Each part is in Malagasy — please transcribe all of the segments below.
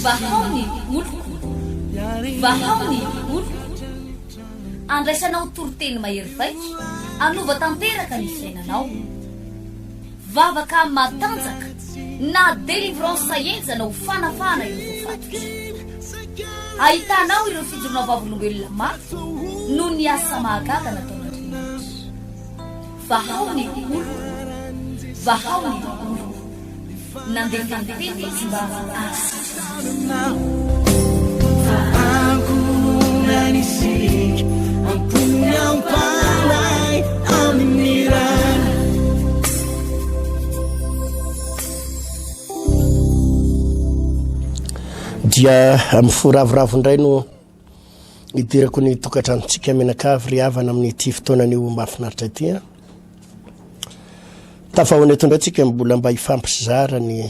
vahaony oloko vahaony oloko andraisanao toroteny mahery vaika anova tanteraka ny fiainanao vavaka matanjaka na délivrance enjana ho fanafana ireo fatotra ahitanao ireo fijorona vavolombelona mafy no ny asa mahagaga nataon'Andriamanitra vahaony oloko vahaony oloko nandeha tanteny izy mba asa Nanisik ang punyang palay Amin'Ny dia amin'ny foravoravo indray no idirako ny tokatranontsika menakavy ry havana amin'ny ty fotoanan'io mahafinaritra ity tafahoana eto indray tsika mbola mba hifampizara ny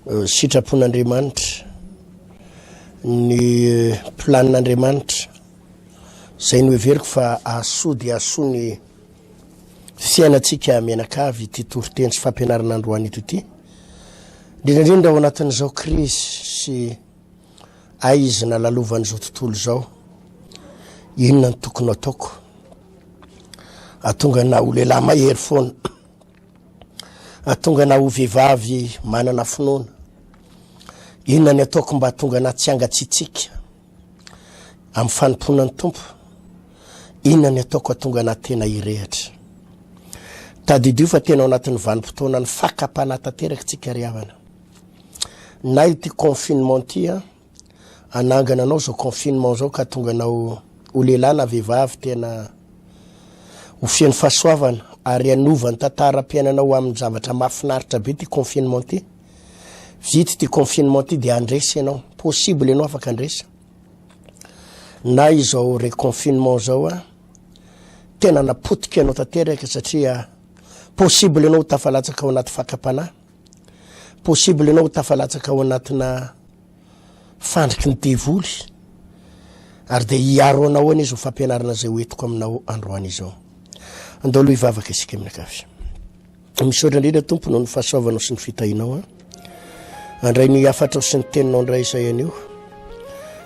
sitrapon'Andriamanitra ny planin'Andriamanitra zay no everiko fa asody aso ny fiainatsika menakavy ty toroteny sy fampianarana androany ito ity indrindra ao anatin'izao crise sy aizy na lalovan'izao tontolo zao inona ny tokony ataoko atonga na ho lehilahy mahery foana atonga na ho vehivavy manana finoana inona ny ataoko mba atonga na tsy angatsitsika amin'ny fanompoanan'ny Tompo inona ny ataoko atonga na tena hirehitra tadidio fa tena ao anatin'ny vanim-potoana ny fakapana tanteraka tsika ry havana na ity confinement ty anangana anao zao confinement zao ka tonga nao ho lehilahy na vehivavy tena ho fian'ny fahasoavana ary anovany tantaram-piainanao amin'ny zavatra mahafinaritra be ty confinement ty vity ty confinement ty dia andresy ianao possible ianao afaka andresa na izao reconfinement zao tena napotika ianao tanteraka satria possible ianao ho tafalatsaka ao anaty fakapana possible ianao ho tafalatsaka ao anatina fandriky ny devoly ary dia hiaro anao any izy ho fampianarana zay hoentiko aminao androany izao andao aloha hivavaka isika aminakavy misaotra indrindra Tompo no ny fahasoavanao sy ny fitahinao andray ny afatrao sy ny teninao ndray izay anio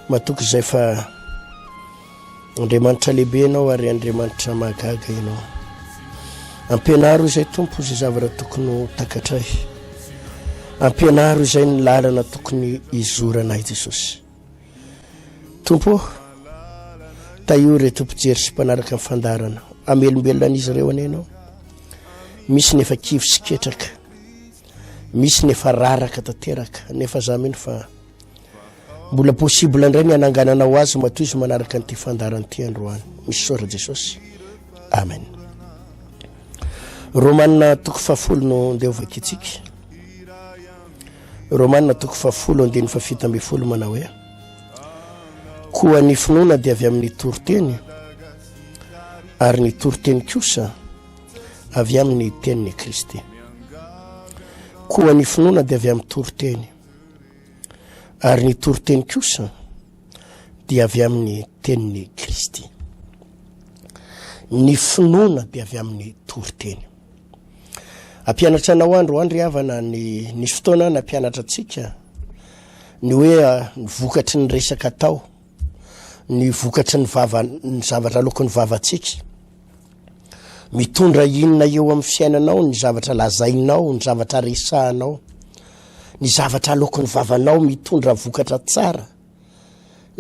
matoky izay fa Andriamanitra lehibe ianao ary Andriamanitra mahagaga ianao ampianaro izay Tompo izay zavatra tokony ho takatray ampianaro izay ny lalana tokony izoranay Jesosy Tompo taio reto mpijery sy mpanaraka amin'ny fandarana amelombelona an'izy ireo anenao misy nefa kivy sy ketraka misy nefa raraka tanteraka nefa za mino fa mbola possible indray ny anangananao azy matoy izy manaraka n'ity fandarana ity androany misy sora Jesosy amen Romanina toko 10 no ndeha ovakitsika Romanina toko 10 andiny 7 manao hoe koa ny finoana dia avy amin'ny toroteny ary ny toroteny kosa avy amin'ny tenin'ny Kristy koa ny finoana dia avy amin'ny toroteny ary ny toroteny kosa dia avy amin'ny tenin'ny Kristy ny finoana dia avy amin'ny toroteny ampianatra anao androandry havana ny fotoana nampianatra antsika ny hoe ny vokatry ny resaka Atao ny vokatry ny zavatra lokony vavantsika mitondra inona eo amin'ny fiainanao ny zavatra lazainao ny zavatra resahanao ny zavatra lokony vavanao mitondra vokatra tsara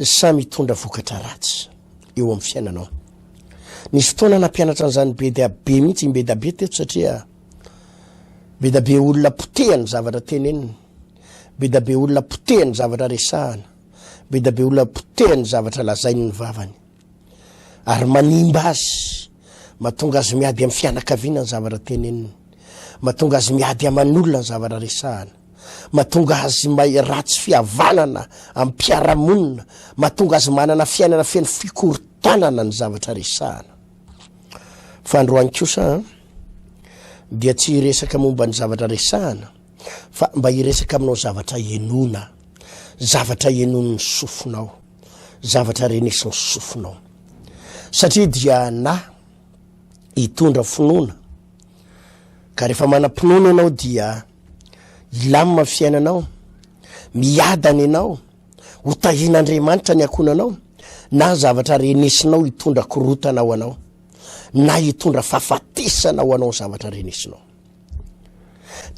sa mitondra vokatra ratsy eo amin'ny fiainanao nisy fotoana nampianatra an'izany be dia be mihitsy be dia be teto satria be dia be olona potehany zavatra teneniny be dia be olona potehany zavatra resahana be dia be olona potehany zavatra lazainy ny vavany ary manimba azy mahatonga azy miady amin'ny fianakaviana ny zavatra teneniny mahatonga azy miady aman'olona ny zavatra resahana mahatonga azy ratsy fihavanana amin'ny mpiaramonina mahatonga azy manana fiainana feno fikorontanana ny zavatra resahana fa androany kosa dia tsy hiresaka momba ny zavatra resahana fa mba hiresaka aminao zavatra Inona zavatra Inon'ny sofinao zavatra renesin'ny sofinao satria dia na hitondra finoana ka rehefa manam-pinoana ianao dia ilamina fiainanao miadany ianao ho tahin'Andriamanitra ny akonanao na zavatra renesinao hitondra korotana ho anao na hitondra fahafatesana ho anao zavatra renesinao.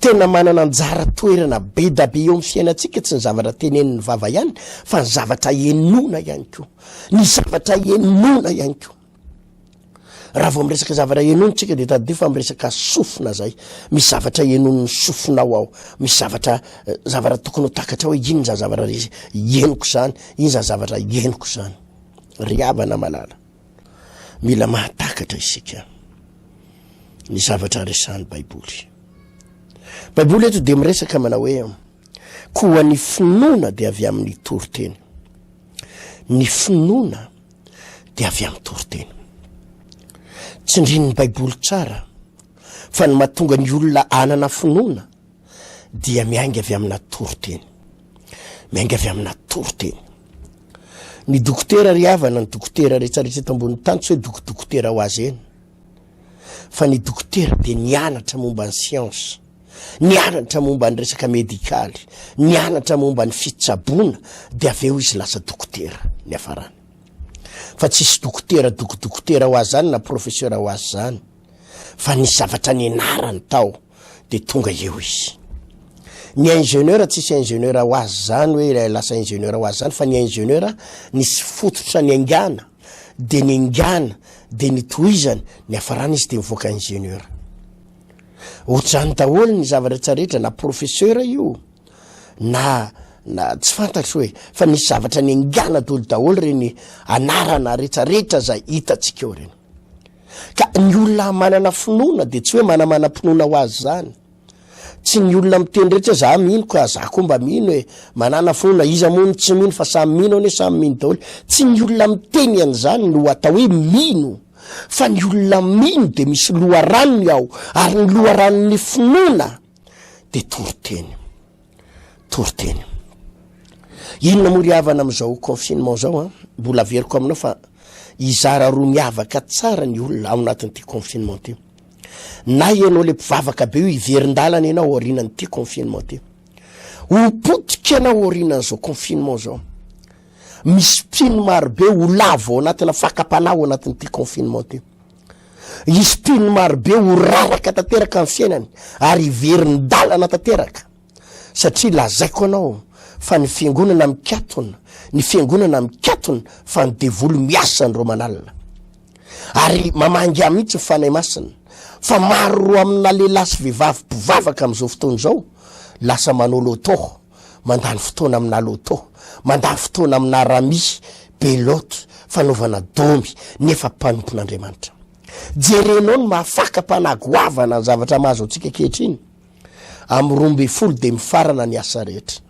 Tena manana anjara toerana be da be eo amin'ny fiainantsika tsy ny zavatra tenenin'ny vava ihany fa ny zavatra enona ihany koa, ny zavatra enona ihany koa. Raha vao miresaka zavatra enontsika dia tady fa miresaka sofina zay, misy zavatra enon'ny sofinao ao, misy zavatra tokony ho takatra hoe iny za zavatra enoko zany, iny za zavatra enoko zany. Ry havana malala, mila mahatakatra isika ny zavatra resan'ny Baiboly. Baiboly eto dia miresaka manao hoe koa ny finoana dia avy amin'ny toroteny. Ny finoana dia avy amin'ny toroteny. Tsindrin'ny Baiboly tsara fa ny mahatonga ny olona anana finoana dia miainga avy amina toroteny. Miainga avy amina toroteny. Ny dokotera ry havana, ny dokotera rehetrarehetra eto ambony tany tsy hoe dokotera ho azy eny. Fa ny dokotera dia nianatra momba ny siansa, nianatra momba ny resaka medikaly, nianatra momba ny fitsaboana, dia avy eo izy lasa dokotera ny hafarany. Fa tsisy dokotera ho azy zany na professeur ho azy zany, fa ny zavatra nianarany tao dia tonga eo izy. Ny ingénieur tsisy ingénieur ho azy zany hoe lasa ingénieur ho azy zany, fa ny ingénieur nisy fototra ny aingana, dia ny aingana dia ny tohizany ny hafarany izy dia mivoaka ingénieur. Ohatrany daholo ny zavatra rehetrarehetra, na professeur io na tsy fantatro hoe, fa nisy zavatra ny aingana daholo reny anarana rehetrarehetra zay hitantsika eo reny. Ka ny olona manana finoana dia tsy hoe manamana-pinoana ho azy zany. Tsy ny olona miteny rehetra za mino ka za koa mba mino hoe manana finoana, iza moa tsy mino fa samy mino ane samy mino daholo. Tsy ny olona miteny an'izany no atao hoe mino, fa ny olona mino dia misy loharanony ao, ary ny loharanony finoana dia toroteny. Toroteny. Inona moa ry havana amin'izao confinement zao mbola averiko aminao fa izara roa miavaka tsara ny olona ao anatin'ity confinement ty. Na ianao le mpivavaka be io hiverin-dalana ianao aorinan'ity confinement ty. Ho potika ianao aorinan'izao confinement zao. Misy mpino marobe ho lavo ao anatina fakapana ao anatin'ity confinement ty. Misy mpino marobe ho raraka tanteraka amin'ny fiainany ary hiverin-dalana tanteraka. Satria lazaiko anao fa ny fiangonana mikatona, ny fiangonana mikatona fa ny devolo miasa ny romanalina. Ary mamangy mihitsy ny fanahy masina fa maro amina lehilahy sy vehivavy mpivavaka amin'izao fotoana izao lasa manao loto, mandany fotoana amina loto, mandany fotoana amina rami, beloto, fanaovana domy nefa mpanompon'Andriamanitra. Jerenao ny mahafaka mpanagoavana ny zavatra mahazo antsika kehitriny. Amin'ny 12 dia mifarana ny asa rehetra.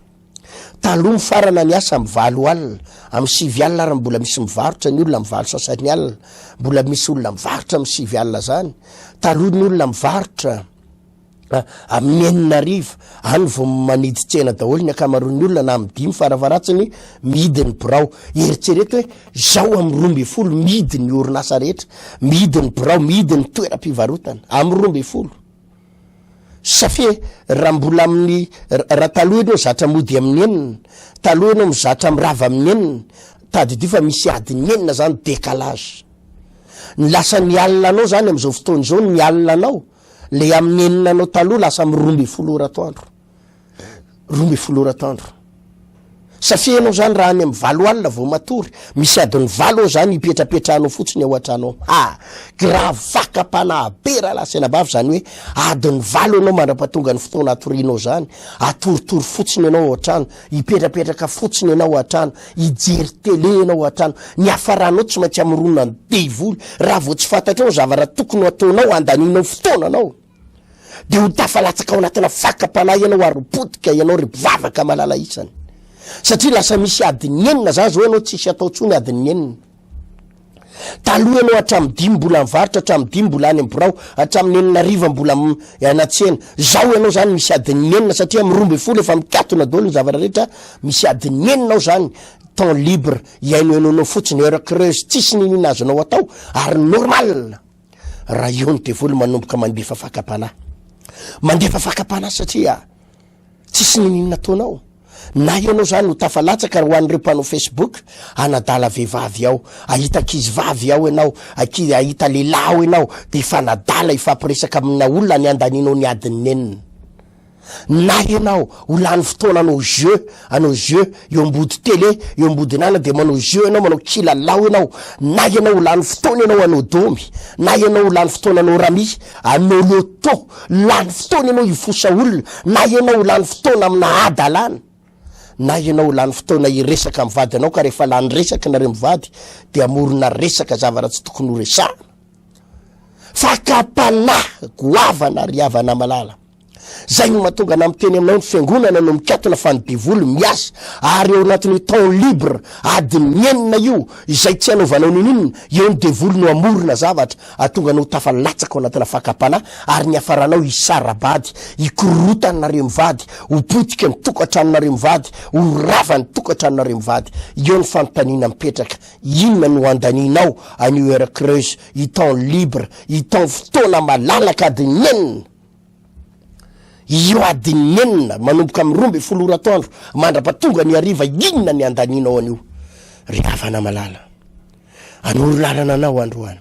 Taloha mifarana ny asa amin'ny 20 alina, amin'ny 7 alina ary mbola misy mivarotra ny olona mivalo 60 alina, mbola misy olona mivarotra amin'ny 7 alina zany. Taloha ny olona mivarotra amin'ny 9 any vao manidy tsena daholo ny akamaroan'ny olona na amin'ny 5 faravaratsiny midy ny birao. Eritrereto hoe zao amin'ny 12 midy ny orinasa rehetra, midy ny birao, midy ny toeram-pivarotana amin'ny 12. Safia raha mbola amin'ny raha taloha ianao zatra mody amin'ny 9, taloha ianao mizatra mirava amin'ny 9, tadidio fa misy adiny 9 zany décalage. Ny lasa ny alinanao zany amin'izao fotoana izao ny alinanao le amin'ny 9 anao taloha lasa amin'ny 12 oratoandro. 12 oratoandro. Safia ianao zany raha any amin'ny 20 alina vao matory, misy adiny 20 zany hipetrapetrahanao fotsiny ao an-tranao. Grave fakapana be raha lasena bavy zany hoe adiny 20 ianao mandrapatonga ny fotoana atorianao zany, atoritory fotsiny ianao ao an-trano, hipetrapetraka fotsiny ianao ao an-trano, hijery télé ianao ao an-trano, ny hafaranao tsy maintsy amirona ny devoly raha vao tsy fantatrao zavatra tokony ataonao andaninao fotoana anao. Dia ho tafalatsaka ao anatina fakapana ianao ary potika ianao ry mpivavaka malala isany. Satria lasa misy adiny 9 zany zao ianao tsisy atao tsony adiny 9. Taloha ianao hatramin'ny 10 mbola mivarotra, hatramin'ny 10 mbola any amin'ny birao, hatramin'ny 9 mbola anatsena. Zao ianao zany misy adiny 9 satria amin'ny 12 efa mikatona daholo ny zavatra rehetra, misy adiny 9 ao zany temps libre iaino ianao fotsiny heure creuse, tsisy ninina azonao atao ary normal. Raha io ny devolo manomboka mandefa fakapana. Mandefa fakapana satria tsisy ninina ataonao. na ianao zany ho tafalatsaka ho an'ireo mpanao Facebook anadala vehivavy ao, ahita ankizy vavy ao ianao, ahita lehilahy ao ianao, de ifanadala ifampiresaka amina olona ny andaninao ny adiny enina. Na ianao ho lany fotoana anao jeu eo ambody télé, eo ambodinana de manao jeu ianao, manao kilalao ianao. Na ianao ho lany fotoana ianao anao domy, na ianao ho lany fotoana anao rami, anao loto, lany fotoana ianao ifosa olona, na ianao ho lany fotoana amina adalana, na ianao ho lany fotoana iresaka amin'ny vady anao, ka rehefa lany resaka nareo mivady de amorona resaka zavara tsy tokony ho resahana. Fakapanahy goavana riavana malala. Zay no mahatonga na miteny aminao ny fiangonana no mikatona fa ny devoly miasa, ary eo anatin'ny temps libre adiny enina io izay tsy anaovanao ninina, eo ny devoly no amorona zavatra atonga no tafalatsaka ao anatina fakapana, ary ny afaranao isarabady, ikorotanareo mivady, ho potika ny tokantranonareo mivady, ho rava ny tokantranonareo mivady. Eo ny fanontaniana mipetraka, inona no andaninao an'io heure creuse, i temps libre, i temps fotoana malalaka adiny enina. Io adiny enina manomboka amin'ny 12 oratoandro mandrapatonga ny ariva, inona ny andaninao an'io? Riavana malala, anorolalana anao androany.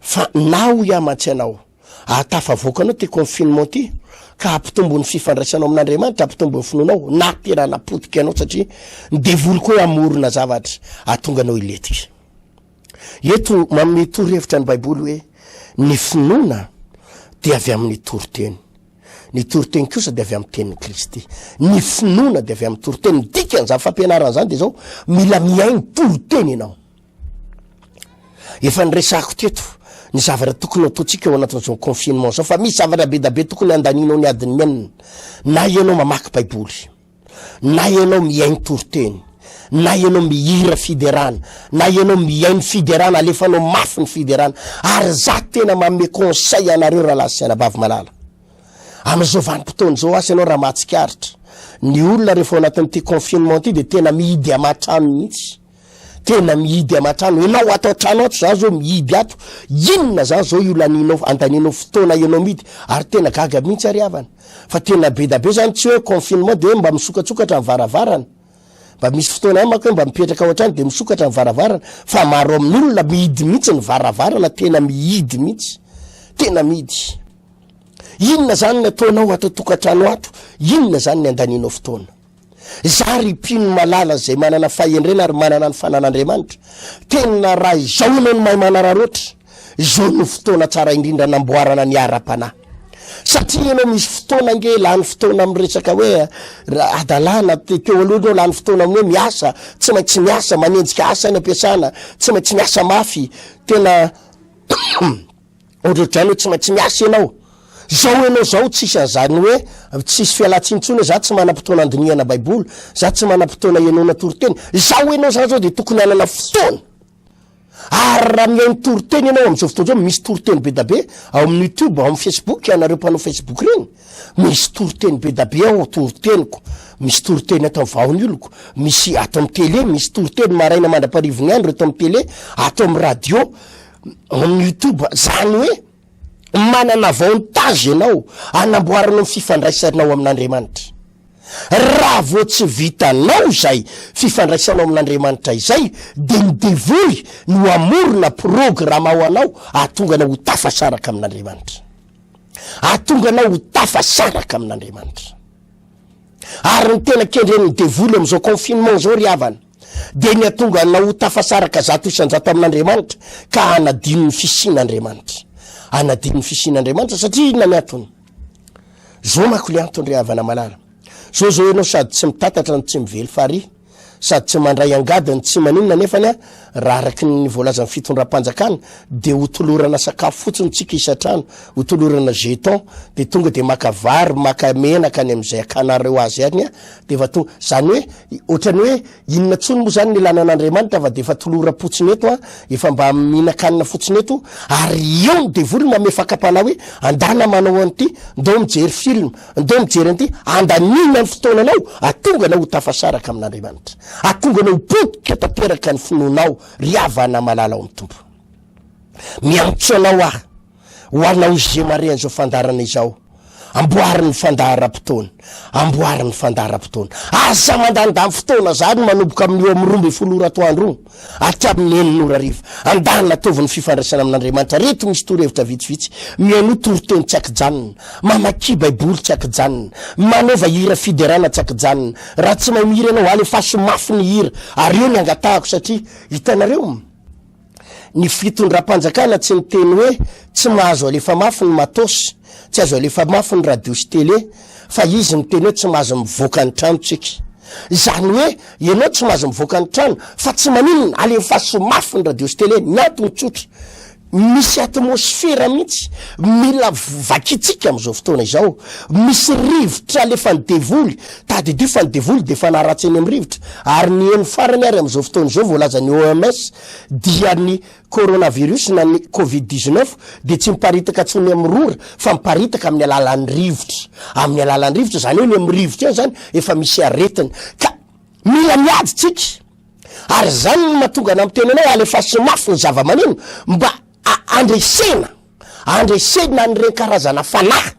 Fa nao iamatsy anao atafavoakanao ty confinement ty, ka ampitombo ny fifandraisanao amin'Andriamanitra, ampitombo ny finoanao, na terana potika anao satria ny devoly koa amorona zavatra atonga anao iletika. Eto manome torohevitra ny Baiboly hoe ny finoana dia avy amin'ny toroteny, ny toroteny kosa dia avy amin'ny tenin'ny Kristy. Ny finoana dia avy amin'ny toroteny. Dikan'izany fampianarana zany dia zao mila miainy toroteny ianao. Efa niresako teto ny zavatra tokony ataontsika ao anatin'izao confinement zao, fa misy zavatra be da be tokony andaninao ny adiny enina. Na ianao mamaky Baiboly, na ianao miainy toroteny, na ianao mihira fiderana, na ianao miainy fiderana, alefanao mafy ny fiderana. Ary za tena manome conseil anareo rahalahy sy anabavy malala. Am'izao vanim-potoana zao asa ianao raha mahatsikaritra, ny olona rehefa ao anatin'ity confinement ty de tena mihidy amatrano mihitsy, tena mihidy amatrano. Ianao atao trano ato za zao mihidy ato, inona za zao io laninao andaninao fotoana ianao mihidy, ary tena gaga mihitsy ary havana. Fa tena be da be zany, tsy hoe confinement de mba misokatsokatra amin'ny varavarana, mba misy fotoana ihany manko hoe mba mipetraka ao an-trano de misokatra amin'ny varavarana, fa maro amin'olona mihidy mihitsy ny varavarana, tena mihidy mihitsy, tena mihidy. Inona zany ny ataonao atao tokantrano ato, inona zany ny andaninao fotoana? Zary pino malala zay manana fahendrena ary manana ny fanan'Andriamanitra, tena raha izao ianao no mahay manararoatra, izao no fotoana tsara indrindra namboarana ny ara-panahy. Satria ianao misy fotoana nge lany fotoana amiresaka hoe adalana teo alohanao lany fotoana amin'ny hoe miasa, tsy maintsy miasa, manenjika asa ny ampiasana, tsy maintsy miasa mafy, tena ohatrany hoe tsy maintsy miasa ianao. Zao ianao zao tsisy an'izany hoe tsisy fialatsintsony hoe za tsy manam-potoana andinihana Baiboly, za tsy manam-potoana ianona toroteny. Zao ianao zao de tokony anana fotoana. Ary raha mihainy toroteny ianao am'izao fotoana zao, misy toroteny be da be ao amin'ny YouTube, ao amin'ny Facebook, ianareo mpanao Facebook reny, misy toroteny be da be ao toroteniko, misy toroteny atao vaony oloko, misy atao amin'ny télé, misy toroteny maraina mandraparivony andro atao amin'ny télé, atao amin'ny radio, amin'ny YouTube. Zany hoe manana avantage ianao anamboaranao ny fifandraisanao amin'Andriamanitra. Raha vao tsy vitanao zay fifandraisanao amin'Andriamanitra izay, de ny devoly no amorona programa ao anao, ahatonga anao ho tafasaraka amin'Andriamanitra, ahatonga anao ho tafasaraka amin'Andriamanitra. Ary ny tena kendren'ny devoly am'izao confinement zao ry havana, de ny atonga anao ho tafasaraka zato isanjato amin'Andriamanitra, ka anadino ny fisin'Andriamanitra, anadino ny fisin'Andriamanitra. Satria inona ny antony? Zao manko le antony ry havana malala. Zao ianao sady tsy mitantatra ny tsy mively fary, sady tsy mandray angadiny tsy maninona, nefany raha araky ny voalazan'ny fitondram-panjakana de ho tolorana sakafo fotsiny tsika isantrano, ho tolorana jeton, de tonga de maka vary, maka menaka any am'izay akanareo azy any, de fa tonga zany hoe ohatrany hoe inona tsony moa zany ny lanan'Andriamanitra, fa de fa tolora-potsiny eto, efa mba mihinan-kanina fotsiny eto. Ary eo ny devoly mame fakapana hoe andana manao an'ity, ndao mijery film, ndao mijery an'ity, andanina ny fotoananao, atonga anao ho tafasaraka amin'Andriamanitra, atonga anao potika tateraka ny finoanao. Riavana malala ao amin'ny Tompo. Miantso anao ho anao izay mare an'izao fandarana izao, amboariny fandaharam-potoana amboariny fandaharam-potoana asa mandandany fotoana zany manomboka amin'ny eo amin'ny 12 oratoandro ati amin'ny 9 arivo andana toviny fifandraisana amin'Andriamanitra reto misy torohevitra vitsivitsy miaino toroteny tsy akijanona mamaky baiboly tsy akijanona manova hira fiderana tsy akijanona raha tsy mahay mihira ianao ale fasomafy ny hira ary io ny angatahako satria hitanareo ny fitondram-panjakana tsy niteny hoe tsy mahazo alefa mafy ny matosy tsy azo alefa mafy ny radio sy télé fa izy niteny hoe tsy mahazo mivoaka ny trano tsika zany hoe ianao tsy mahazo mivoaka ny trano fa tsy maninona alefa somafy ny radio sy télé ny antony tsotra misy atmosfera mihitsy mila vakitsika am'izao fotoana izao misy rivotra alefa ny devoly tadidio fa ny devoly de fa naharatsy eny amin'ny rivotra ary ny eny farany ary am'izao fotoana izao voalaza ny OMS dia ny coronavirus na ny covid-19 de tsy miparitaka tsy ny am'rora fa miparitaka amin'ny alalan'ny rivotra zany hoe ny amin'ny rivotra eo zany efa misy aretina ka mila miady tsika ary zany ny mahatonga na miteny anao alefa somafy ny zava-maneno mba andresena an'ireny karazana fanahy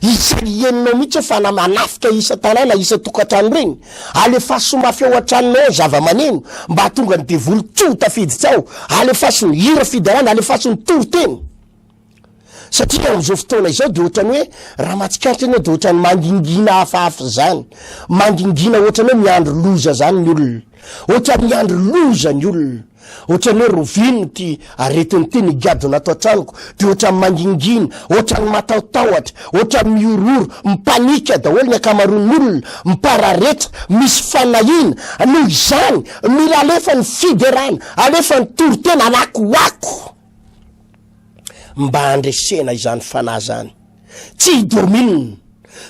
izay enonao mihitsy fa manafika isa tanàna isa tokantrano reny alefa somafy ao an-tranonao zava-maneno mba hatonga ny devoly tsota fiditsao alefa so ny hira fidarana alefa so ny toroteny satria am'izao fotoana izao de ohatrany hoe raha matsikatra ianao de ohatrany mangingina hafahafa zany mangingina ohatrany hoe miandro loza zany ny olona ohatrany miandro loza ny olona ohatrany hoe rovino ty aretiny ty ny gadona atao an-tranoko de ohatrany mangingina ohatrany mataotahotra ohatrany miororo mipanika daholo ny akamaroan'olona mipararetra misy fanahina noho izany mila alefa ny fiderana alefa ny torotena alakoako mba andresena izany fanahy zany tsy hidominina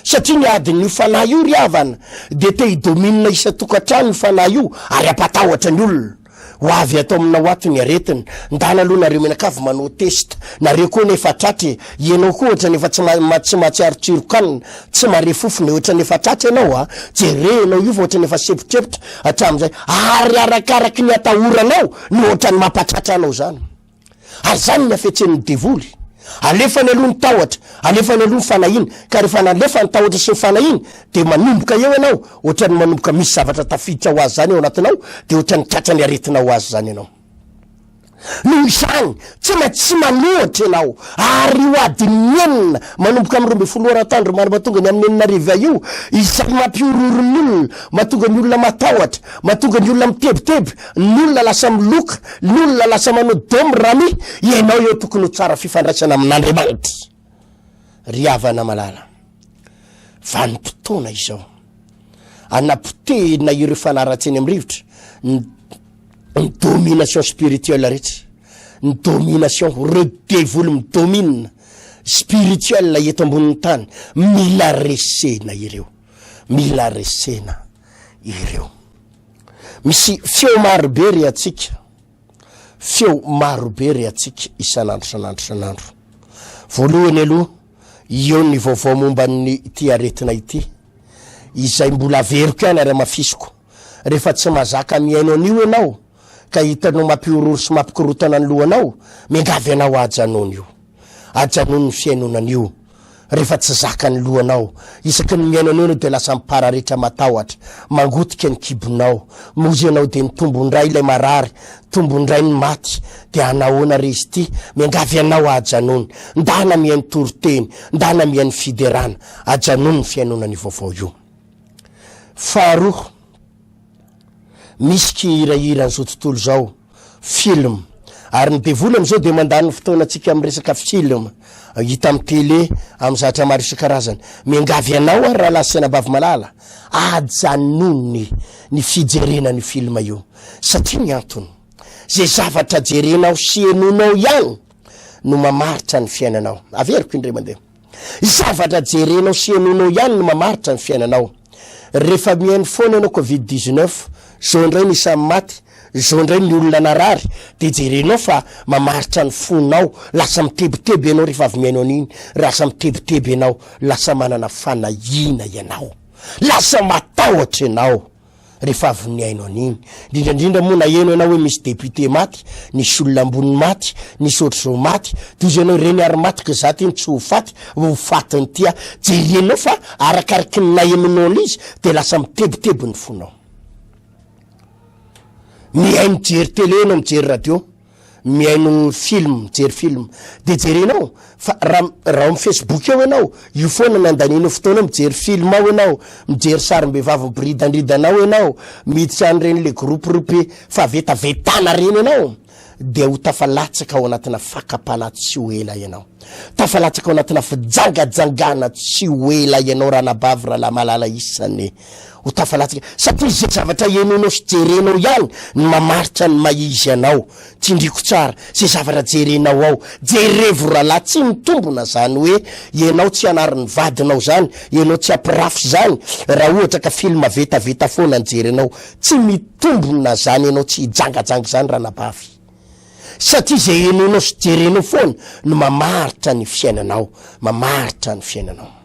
satria ny adin'io fanahy io ry havana de te hidominina isa tokantrano ny fanahy io ary apatahotra ny olona ho avy atao amina hoato ny aretina ndana aloha nareo menakavy manao testa nareo koa nefa tratra ianao koa ohatra nefa tsy mahatsiaro tsirokanina tsy mare fofony ohatra nefa tratra ianao jerenao io fa ohatra nefa sepotrepitra hatramin'izay ary arakaraky ny atahoranao ny ohatra ny mampatratra anao zany ary zany ny afetsen'ny devoly alefa ny aloha ny tahotra alefa ny aloha ny fanahiny ka rehefa nalefa ny tahotra sy ny fanahiny de manomboka eo ianao ohatra ny manomboka misy zavatra tafiditra ho azy zany eo anatinao de ohatra ny tratra ny aretina ho azy zany ianao noho izany tsy maintsy manohatra ianao ary ho adiny enina manomboka amin'ny 12 oratandro mahatonga ny amin'ny 9 arivo io izay mampiororon'ny olona mahatonga ny olona matahotra mahatonga ny olona mitebiteby ny olona lasa miloka ny olona lasa manao domy rami ianao eo tokony ho tsara fifandraisana amin'Andriamanitra ry havana malala vanim-potoana izao anapotehina ireo fanaratseny amin'ny rivotra ny domination spirituelle rehetra ny domination redevoly midomina spirituelle eto ambonin'ny tany mila resena ireo misy feo marobe re atsika isanandro voalohany aloha io ny vaovao momba ny ty aretina ity izay mbola veriko ihany ary mafisiko rehefa tsy mazaka miaino an'io ianao ka hitanao mampiororo sy mampikorotana ny lohanao mengavy anao ajanony ny fiainonan'io rehefa tsy zaka ny lohanao isaky ny miaino an'io de lasa mipararetra matahotra mangotika ny kibonao mozy anao de ny tombondray ilay marary tombondray ny maty de anahoana rezy ty mengavy anao ajanony ndana mihainy toroteny ndana mihainy fiderana ajanony ny fiainonany vaovao io faharoa misy kihirahira an'izao tontolo zao film ary ny devoly am'izao de mandany fotoana atsika amin'ny resaka film hita amin'ny télé amin'ny zavatra maro isan-karazany mengavy anao ary raha lasena bavy malala ajanony ny fijerena ny film io satria ny antony zay zavatra jerenao sy enonao ihany no mamaritra ny fiainanao averiko indray mandeha zavatra jerenao sy enonao ihany no mamaritra ny fiainanao rehefa mihainy foana ianao covid-19 zao ndray ny samy maty zao ndray ny olona narary de jerenao fa mamaritra ny fonao lasa mitebiteby ianao rehefa avy mihaino an'iny lasa mitebiteby ianao lasa manana fanahina ianao lasa matahotra ianao rehefa avy ny haino an'iny indrindrandrindra moa na eno ianao hoe misy député maty nisy olona ambony maty nisy ohatr'izao maty toy izy ianao reny ary maty ka za ty ny tsy ho faty ho fatiny tya jerianao fa arakaraky ny nay aminao izy de lasa mitebiteby ny fonao mihaino mijery télé anao mijery radio mihaino film mijery film de jerinao fa raha amin'ny Facebook eo ianao io foana nandanino fotoana mijery film ao ianao mijery sarim-behivavy bridanridanao ianao miditra an'ireny le groupe fa vetavetana reny ianao de ho tafalatsaka ao anatina fakapana tsy ho ela ianao tafalatsaka ao anatina fijangajangana tsy ho ela ianao raha nabavy raha la malala isany ho tafalatsaka satria zay zavatra ianonao sy jerenao ihany ny mamaritra ny maizy anao tsy ndriko tsara zay zavatra jerenao ao jerevo rahalahy tsy mitombona zany hoe ianao tsy anarin'ny vadinao zany ianao tsy ampirafy zany raha ohatra ka film vetaveta foana jerenao tsy mitombona zany ianao tsy hijangajanga zany raha nabavy satria zay ianonao sy jerenao foana no mamaritra ny fiainanao mamaritra ny fiainanao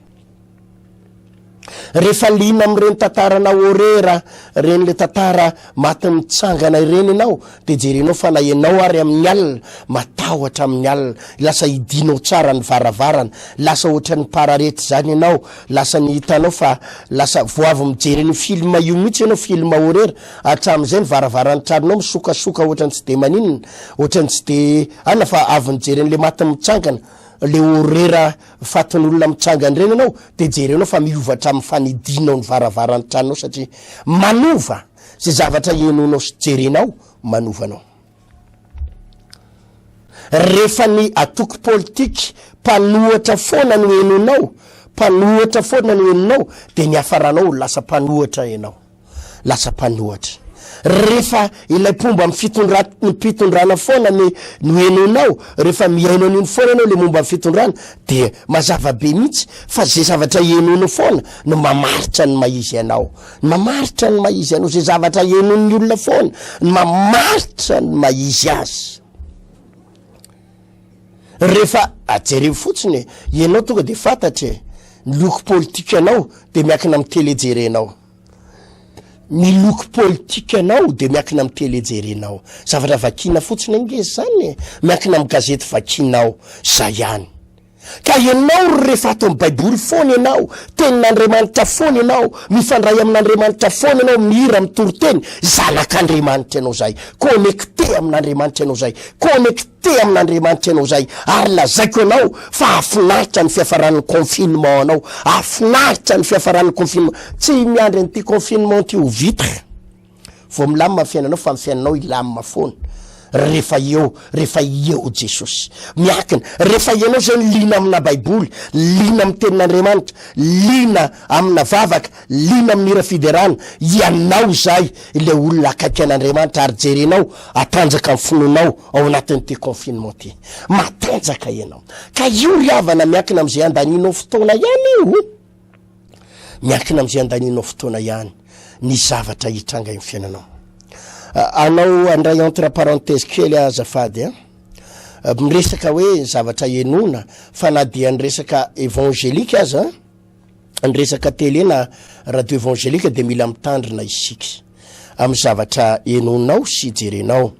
rehefa lina amin'ireny tantaranao orera reny le tantara maty mitsangana ireny ianao de jerenao fa na ianao ary amin'ny alina matahotra amin'ny alina lasa hidinao tsara ny varavarana lasa ohatra ny pararety zany ianao lasa ny hitanao fa lasa voavy mijery ny film io mihitsy ianao film orera hatramin'izay ny varavarany tranonao misokasoka ohatra ny tsy de maninona ohatra ny tsy de ana fa avy nijery n'le maty mitsangana le orera fatin'olona mitsangana reny ianao de jerenao fa miovatra amin'ny fanidinao ny varavarany tranonao satria manova zay zavatra ianonao sy jerenao manovanao rehefa ny atoky politika mpanohatra foana no enonao mpanohatra foana no enonao de ny afaranao lasa mpanohatra ianao lasa mpanohatra rehefa ilay pomba mifitondrana foana no enonao rehefa miaino an'iny foana ianao le momba mifitondrana de mazava be mihitsy fa zay zavatra enonao foana no mamaritra ny maizy anao mamaritra ny maizy anao zay zavatra enon'ny olona foana no mamaritra ny maizy azy rehefa ajerevo fotsiny ianao tonga de fantatry ny loko politika anao de miakina amin'ny télé jerenao ny loko politika anao de miakina amin'ny télé jerenao zavatra vakina fotsiny angezy zany miakina amin'ny gazety vakinao zay ihany ka ianao rehefa atao amin'ny baiboly foana ianao tenin'Andriamanitra foana ianao mifandray amin'Andriamanitra foana ianao mihira mitoroteny zanak'Andriamanitra ianao zay connecté amin'Andriamanitra ianao zay connecté amin'Andriamanitra ianao zay ary lazaiko ianao fa afinaritra ny fiafaran'ny confinement anao afinaritra ny fiafaran'ny confinement tsy miandry an'ity confinement ty ho vitra vao milamina fiainanao fa mifiainanao ilamina foana rehefa eo Jesosy miakina rehefa ianao zany lina amina baiboly lina amin'ny tenin'Andriamanitra lina amina vavaka lina amin'ny hira fiderana ianao zay le olona akaiky an'Andriamanitra ary jerenao atanjaka amin'ny fononao ao anatin'ity confinement ty matanjaka ianao ka io riavana miakina am'izay andaninao fotoana ihany io miakina am'izay andaninao fotoana ihany ny zavatra hitranga iny fiainanao anao andray entre parenthèse kely azafady miresaka hoe zavatra enona fa na dia nyresaka évangélika aza nyresaka télé na radio évangélika de mila mitandrina isika amin'ny zavatra enonao sy jerenao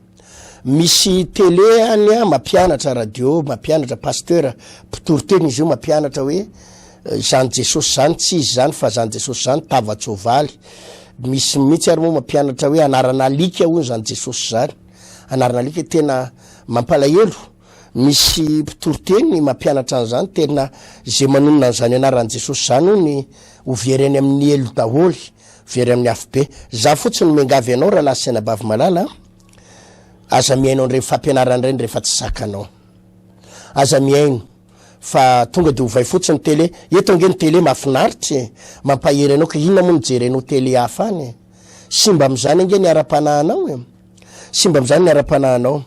misy télé any mampianatra radio mampianatra pasteur mpitoroteny izy io mampianatra hoe zany Jesosy zany tsy izy zany fa zany Jesosy zany tavatsovaly misy mihitsy ary moa mampianatra hoe anarana alika hoy zany Jesosy zany anarana alika tena mampalahelo misy mpitoroteny mampianatra an'izany tena zay manonona an'izany anaran'i Jesosy zany hony ho vereny amin'ny elo daholy very amin'ny afo be za fotsiny miangavy anao raha lasina bavy malala aza miaino an'ireny fampianarana ireny rehefa tsy zakanao aza miaino fa tonga de ovay fotsiny télé eto ange ny télé mafinaritra mampahery anao ka inona moa nijerenao télé hafa any simba am'izany ange ny ara-panahanao simba am'izany ny ara-panahanao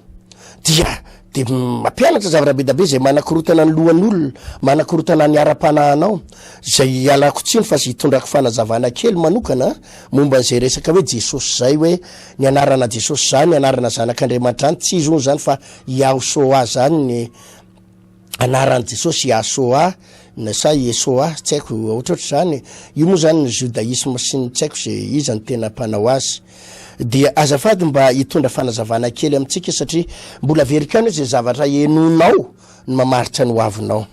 dia de mampianatra zavatra be da be zay manakorotana ny lohan'olona manakorotana ny ara-panahanao zay alako tsiny fa sy hitondrako fanazavana kely manokana momba an'izay resaka hoe Jesosy zay hoe ny anarana Jesosy zany anarana zanak'Andriamanitra any tsy izy ony zany fa Yahosoa zany ny anaran'i Jesosy Yahosoa na sa Yesoa tsy haiko ohatroatra zany io moa zany ny judaisme sy ny tsy haiko ze izy ny tena mpanao azy dia azafady mba hitondra fanazavana kely amintsika satria mbola verikano zay zavatra enonao ny mamaritra ny hoavinao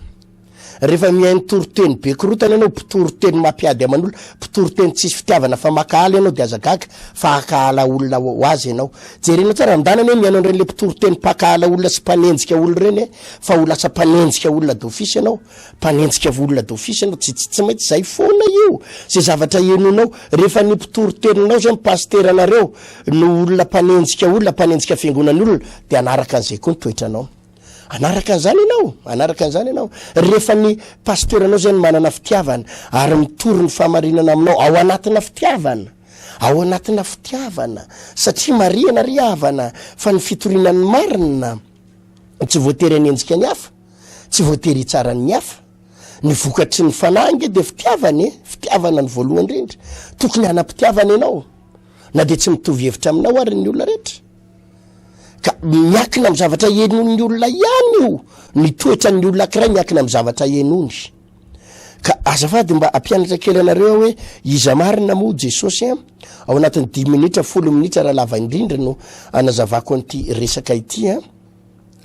rehefa mihainy toroteny be korotana ianao pitoroteny mampiady aman'olo pitoroteny tsisy fitiavana fa makahala ianao de azagaga fa akahala olona hoazy ianao jerenao tsara andanany hoe mihaino an'ireny le pitoroteny pakahala olona sy mpanenjika olona reny fa ho lasa mpanenjika olona d'office ianao mpanenjika olona d'office ianao tsy maintsy zay foana io zay zavatra enonao rehefa ny pitoroteninao zay pasteur anareo no olona mpanenjika fiangonan'olona de anaraka an'izay koa ny toetranao anaraka an'zany ianao rehefa ny pasteur anao zay ny manana fitiavana ary mitory ny famarinana aminao ao anatina fitiavana satria mariana ry havana fa ny fitorinan'ny marina tsy voatery anenjika ny hafa tsy voatery hitsara ny hafa ny vokatry ny fanangy de fitiavana ny voalohany indrindra tokony hanam-pitiavana ianao na de tsy mitovy hevitra aminao ary ny olona rehetra ka miakina amin'ny zavatra enon'ny olona ihany io ny toetra ny olona kiray miakina amin'ny zavatra enony ka azafady mba ampianatra kely anareo hoe iza marina moa Jesosy ao anatin'ny 10 minitra 10 minitra raha lava indrindra no anazavako an'ity resaka ity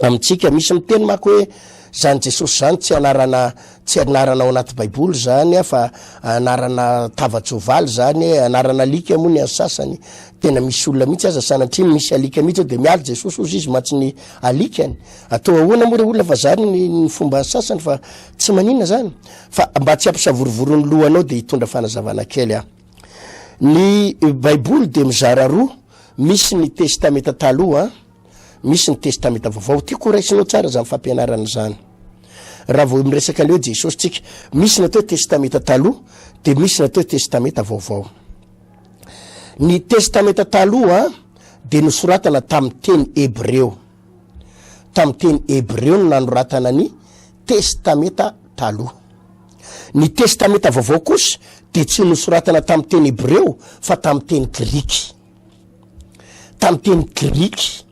amintsika misy miteny mako hoe zany Jesosy zany tsy anarana ao anaty baiboly zany fa anarana tavatsovaly zany anarana alika moa ny sasany tena misy olona mihitsy aza sanatria misy alika mihitsy de mialy Jesosy ozy izy matsy ny alikany atao ahoana moa re olona fa zany ny fomba sasany fa tsy manina zany fa mba tsy ampisavorovoro ny lohanao de hitondra fanazavana kely ny baiboly de mizara roa misy ny testamenta taloha misy ny testamenta vaovao ty koraisinao tsara zany fampianarana zany raha vao miresaka leo Jesosy tsika misy natao testamenta taloha de misy natao testamenta vaovao ny testamenta taloha de nosoratana tamin'ny teny hebreo no nanoratana ny testamenta taloha ny testamenta vaovao kosa de tsy nosoratana tamin'ny teny hebreo fa tamin'ny teny griky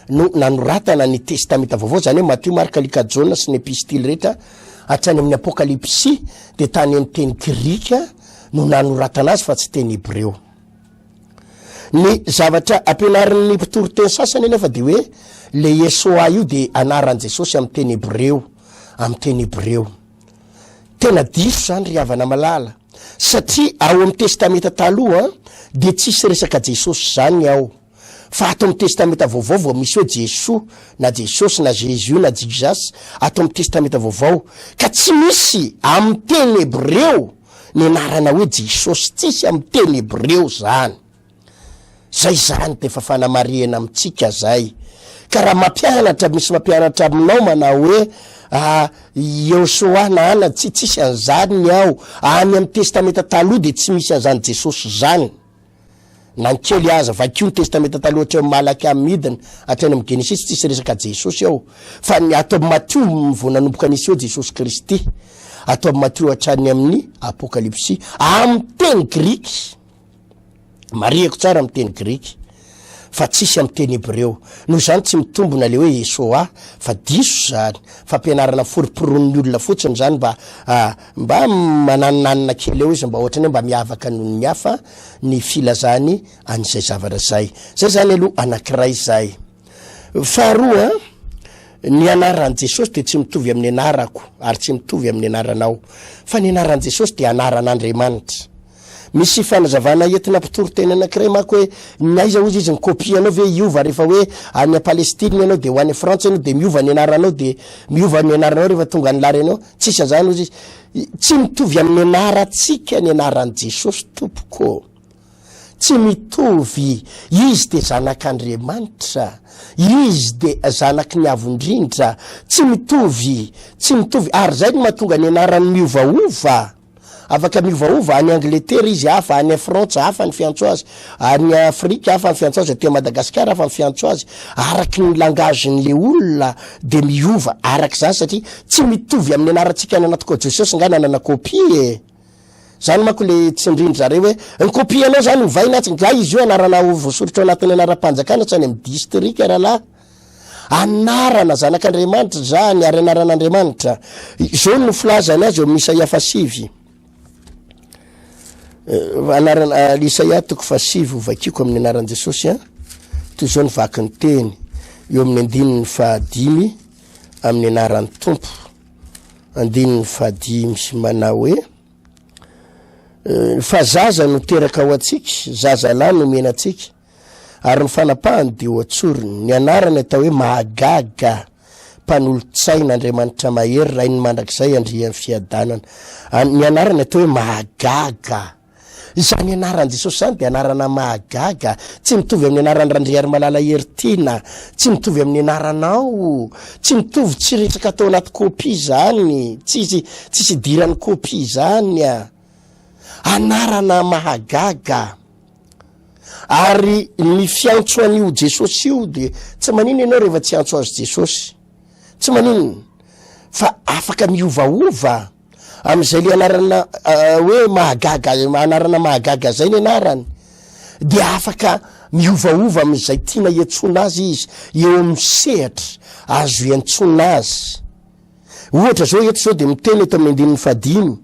no nanoratana ny testamenta vaovao zany hoe Matthieu, Marc, Luc, John sy ny epistily rehetra hatrany amin'ny apokalypsy de tany amin'ny teny grika no nanoratana azy fa tsy teny hebreo ny zavatra ampianarin'ny mpitoroteny sasany nefa de hoe le Yesoa io de anaran Jesosy amin'ny teny hebreo tena diso zany ry havana malala satria ao amin'ny testamenta taloha de tsisy resaka Jesosy zany ao fa ato amin'ny testamenta vaovao vao misy hoe Jesosy na Jesosy na Jésus na Jesus ato amin'ny testamenta vaovao ka tsy misy amin'ny teny hebreo ny anarana hoe Jesosy tsisy amin'ny teny hebreo zany de fa fanamariana amintsika zay ka raha mampianatra misy mampianatra aminao manao hoe Yehosoa na ana tsisy an'zany ao any amin'ny testamenta taloha de tsy misy an'zany Jesosy zany nankely aza vakio ny testamenta taloha ohatra malaky amin'ny midina hatrany amin'ny Genesis tsisy resaka Jesosy ao fa ny atao Matthieu vao nanomboka nisy eo Jesosy Kristy atao Matthieu hatrany amin'ny apokalypsy amin'ny teny griky mariako tsara amin'ny teny griky fa tsisy amin'ny teny hebreo noho zany tsy mitombona le hoe Yesoa fa diso zany fampianarana foriporon'ny olona fotsiny zany mba mananonanina kely eo izy mba ohatrany hoe mba miavaka noho ny hafa ny filazany an'izay zavatra zay zany aloha anankiray zay faharoa ny anaran'i Jesosy de tsy mitovy amin'ny anarako ary tsy mitovy amin'ny anaranao fa ny anaran'i Jesosy de anaran'Andriamanitra misy fanazavana entina mpitoroteny anankiray mako hoe naiza ozy izy ny kopia anao ve iova rehefa hoe any Palestine ianao de ho any Frantsa ianao de miova ny anaranao de miova ny anaranao rehefa tonga ny lary ianao tsisy an'zany ozy izy tsy mitovy amin'ny anarantsika ny anaran'i Jesosy tompoko tsy mitovy izy de zanak'Andriamanitra izy de zanaky ny avondrindra tsy mitovy ary zay no mahatonga ny anarany miovaova afaka miovaova any Angleterre izy hafa any Frantsa hafa ny fiantso azy any Afrika hafa ny fiantso azy aty Madagasikara hafa ny fiantso azy araky ny langagen'le olona de miova araky zany satria tsy mitovy amin'ny anarantsika ny anaty Jesosy nga nanana kopie zany mako le tsindrindra reo hoe ny kopie anao zany mivaina atsy nga izy io anarana voasoratra anatin'ny anaram-panjakana tsy any amin'ny district rahalahy anarana zanak'Andriamanitra zany ary anaran'Andriamanitra. Zao no filazana azy eo amin'ny Isaia 7. Anarana Isaia 7 vakiko amin'ny anaran'i Jesosy toy zao ny vaky ny teny eo amin'ny 5 amin'ny anaran'ny Tompo. 5 manao hoe fa zaza no teraka ao atsika, zaza lahy no mena atsika, ary ny fanapahany dia ho atsoriny. Ny anarany atao hoe mahagaga, mpanolotsaina Andriamanitra mahery, rainy mandrakizay andrian'ny fiadanana. Ny anarany atao hoe mahagaga. Izany anaran'i Jesosy zany dia anarana mahagaga, tsy mitovy amin'ny anaran'ny Randriary malala Tiana, tsy mitovy amin'ny anaranao, tsy mitovy, tsy resaka atao anaty kopia zany, tsisy idiran'ny kopia zany anarana mahagaga. Ary ny fiantso an'io Jesosy io dia tsy manino ianao rehefa tsy antso azy Jesosy, tsy manino, fa afaka miovaova amin'izay le anarana hoe mahagaga, anarana mahagaga zay ny anarany, dia afaka miovaova amin'izay tiana iantsona azy izy, eo amin'ny sehatra azo iantsona azy. Ohatra zao eto zao dia miteny eto amin'ny 5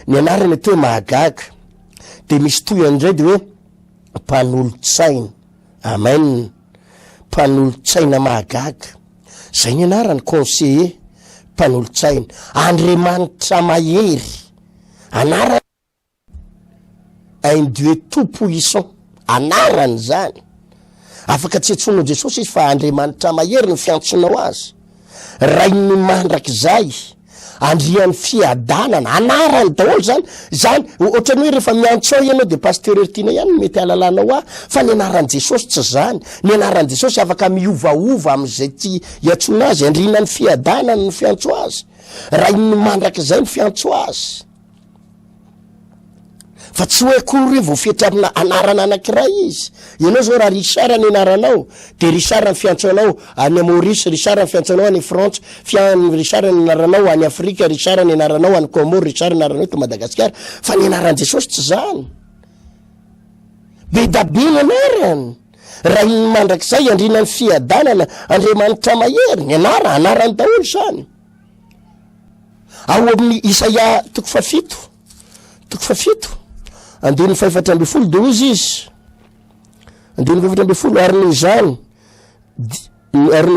ny anarany eto hoe mahagaga, dia misy toy an'izay dia hoe mpanolotsaina. Amen. Mpanolotsaina mahagaga, zay ny anarany, conseiller, mpanolotsaina, Andriamanitra mahery, anarany un Dieu tout puissant, anarany zany. Afaka tsy antsoinao Jesosy izy fa Andriamanitra mahery ny fiantsonao azy, rainy mandrakizay, andrian'ny fiadanana, anarany daholo zany ohatrany hoe rehefa miantso ianao dia Pasteur Tiana ihany mety alalanao fa ny anaran'i Jesosy tsy zany. Ny anaran'i Jesosy afaka miovaova amin'izay tsy iantsona azy, andrinan'ny fiadanana ny fiantso azy, rainy mandrakizay ny fiantso azy, fa tsy hoe kory vao fihitra amina anarana anankiray izy. Ianao zao raha Richard ny anaranao dia Richard ny fiantsonao any Maurice, Richard ny fiantsonao any France, Richard ny anaranao any Afrika, Richard ny anaranao any Comore, Richard ny anaranao eto Madagasikara, fa ny anaran'i Jesosy tsy zany. Be da be ny anarany, raha iny mandrakizay andrinan'ny fiadanana, Andriamanitra mahery, ny anarany daholo zany. Ao amin'ny Isaia 7 andiny 412 dia izy andiny 412 ary noho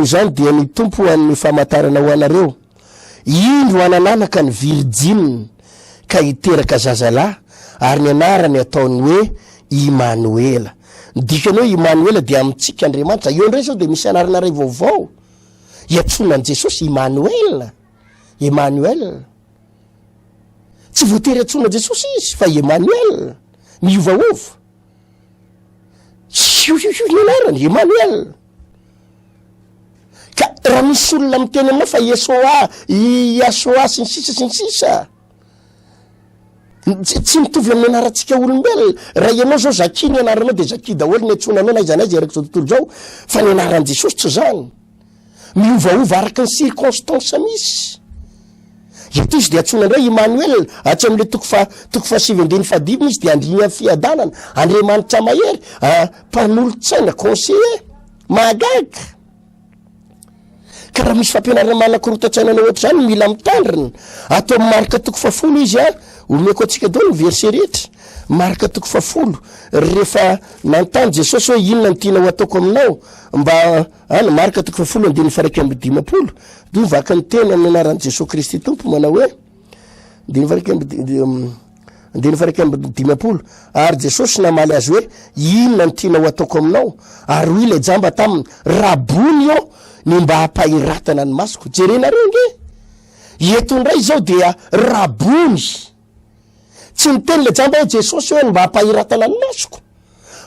izany dia ny Tompo amin'ny famantarana ho anareo, indro anananaka ny Virgine ka hiteraka zazalahy, ary ny anarany ataony hoe Immanuela. Dikany hoe Immanuela dia amintsika Andriamanitra. Eo ndray zao dia misy anarana ray vaovao iantsonan'i Jesosy, Immanuela. Tsy voatery antsona Jesosy izy fa Emmanuel, miovaova. Ny anarany Emmanuel. Ka raha misy olona miteny aminao fa Yasoa sy ny sisa tsy mitovy amin'ny anarantsika olombelona. Raha ianao zao Zaki ny anaranao dia Zaki daholo ny antsonanao na izany azy araka zao tontolo zao, fa ny anaran'i Jesosy tsy zany, miovaova araka ny circonstance misy. Eto izy dia antsona indray Emmanuel, atsy amin'le toko fa 7 izy dia andrian'ny fiadanana, Andriamanitra mahery, mpanolotsaina, conseiller, mahagaga. Ka raha misy fampianarana manakorotatsainana ohatra zany mila mitandrina, atao amin'ny marika toko 10 izy omeko antsika daholo ny verset rehetra, marika toko 10, rehefa nantany Jesosy hoe inona ny tiana ho ataoko aminao, mba marika toko 10 andiny 1:15 dia vaky ny teny amin'ny anaran'i Jesosy Kristy Tompo manao hoe andiny 1:15, ary Jesosy namaly azy hoe inona ny tiana ho ataoko aminao, ary hoy ilay jamba taminy, rabony io ny mba hampahiratana ny masoko. Jerenareo nge eto indray zao dia rabony, tsy miteny le jamba hoe Jesosy hoe mba hampahiratana ny masoko,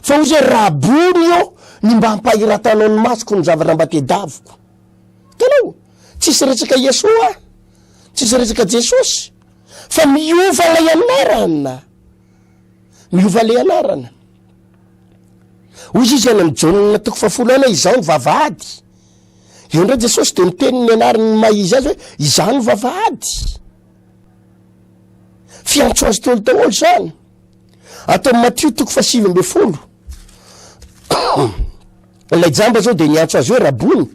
fa ozy hoe rabony io ny mba hampahiratana ny masoko ny zavatra mba tedaviko. Tanao, tsisy resaka Yesoa, tsisy resaka Jesosy, fa miova lay anarana, ozy izy any amin'ny Jaune toko 10 izao ny vavahady. Eo ndray Jesosy dia miteny ny anarany maizy azy hoe izao ny vavahady, fiantso azy tolo daholo zany. Atao Matthieu toko 7:10 ilay jamba zao dia niantso azy hoe rabony,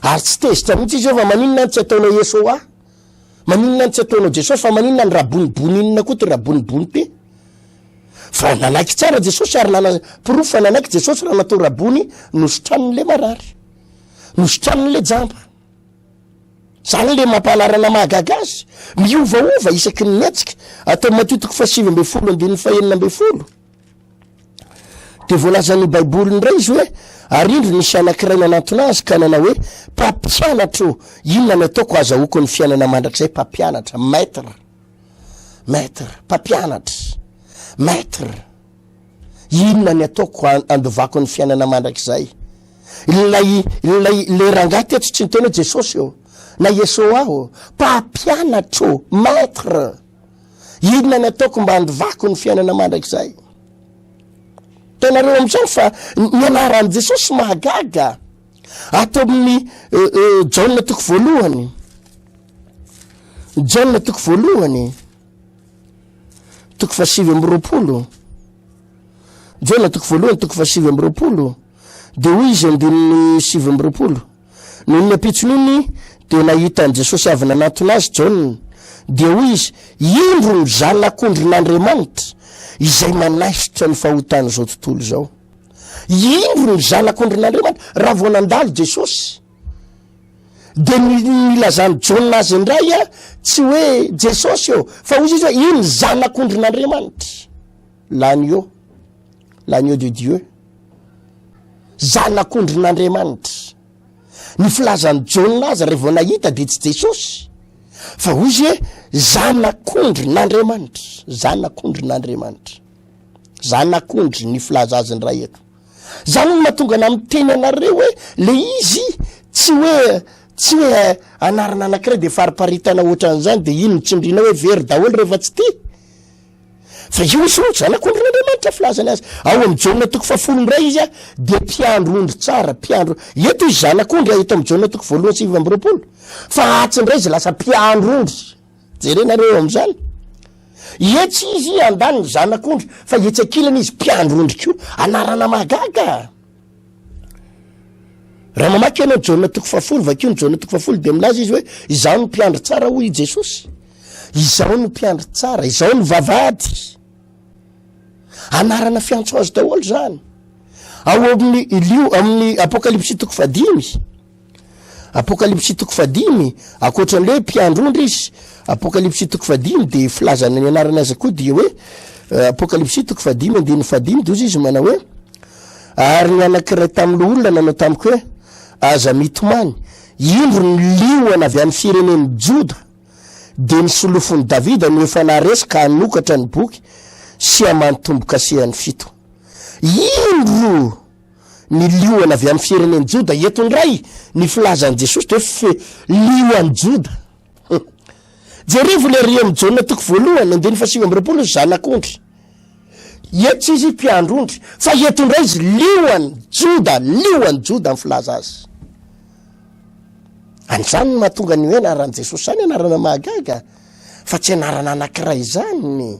ary tsy tezitra mihitsy izy fa maninona ny tsy ataonao Yesoa, maninona ny tsy ataonao Jesosy, fa maninona ny rabonibony koa ty rabonibony ty. Fa nanaiky tsara Jesosy ary pirofo fa nanaiky Jesosy raha natao rabony nosotran'le marary, nosotran'le jamba. Zany le mampahalarana mahagaga azy, miovaova isaky ny miatsika, atao matitiko fa 7:20 de voalazan'ny baiboly ndray izy hoe arindry nisy anankiray nanantona azy ka nanao hoe mpampianatro, inona ny ataoko azahoako ny fiainana mandrakizay, mpampianatra, maître, mpampianatra, maître, inona ny ataoko andovako ny fiainana mandrakizay. Le rangahy teto tsy niteny hoe Jesosy eo na Yesoa aho, mpampianatro, maître, inona ny ataoko mba andovako ny fiainana mandrakizay. Tenareo am'izany fa ny anaran'i Jesosy mahagaga. Atao amin'ny Jaona toko voalohany, Jaona toko voalohany toko fa 7:20, Jaona toko voalohany toko fa 7:20 de hoy izy andininy 7:20, noho ny apitsinony de nahitan'i Jesosy avy nanantona azy Jaona, de hoy izy indro ny zanak'ondrin'Andriamanitra izay manaisitra ny fahotana zao tontolo zao. Indro ny zanak'ondrin'Andriamanitra raha vao nandalo Jesosy. De milazany Jaona azy indray tsy hoe Jesosy eo fa hoy izy hoe iny zanak'ondrin'Andriamanitra, l'agneau de Dieu, zanak'ondrin'Andriamanitra. Ny filazany Jaona azy rehefa vao nahita de tsy Jesosy fa hoy izy hoe zanak'ondrin'Andriamanitra, zanak'ondrin'Andriamanitra, zanak'ondry ny filaza azy ndray eto. Zany no mahatonga amin'ny teny anareo hoe le izy tsy hoe anarana anankiray de fariparitana ohatran'izany de ino tsindrina hoe very daholo rehefa tsy ty. Fa io izy hoe zanak'ondrin'Andriamanitra filazany azy. Ao amin'ny Jaona toko 10 ndray izy de mpiandro ondry tsara, mpiandro. Eto izy zanak'ondry ahita amin'ny Jaona toko 1:20, fa atsy ndray izy lasa mpiandro ondry. Jerenareo am'izany. Etsy izy andany zanak'ondry fa etsy akilany izy mpiandro ondry koa, anarana mahagaga. Raha mamaky ianao Jaona toko 10 vakio ny Jaona toko 10 de milaza izy hoe izao no mpiandro tsara hoy Jesosy, izao no mpiandro tsara, izao no vavady. Anarana fiantso azy daholo zany. Ao amin'ny Apokalipsy toko 5, Apokalipsy toko 5 akoatran'le mpiandro ondry izy, Apokalipsy toko 5 de filazana ny anarana azy koa dia hoe Apokalipsy toko 5:5 de izy manao hoe ary ny anankiray tamin'ny olona nanao tamiko hoe aza mitomany, indro ny lioana avy amin'ny firenen'ny Joda de ny solofony Davida no efa naresy ka hanokatra ny boky sy hamantomboka sehan'ny fito. Indro ny lioana avy amin'ny firenen'ny Joda eto ndray ny filazan'i Jesosy de lioan'ny Joda. Jerevo le ry amin'ny Jaona toko 1:20 zanak'ondry. Eto izy mpiandro ondry fa eto ndray izy lioan'ny Joda amin'ny filaza azy. An'izany mahatonga ny hoe anaran'i Jesosy zany anarana mahagaga fa tsy anarana anankiray zany.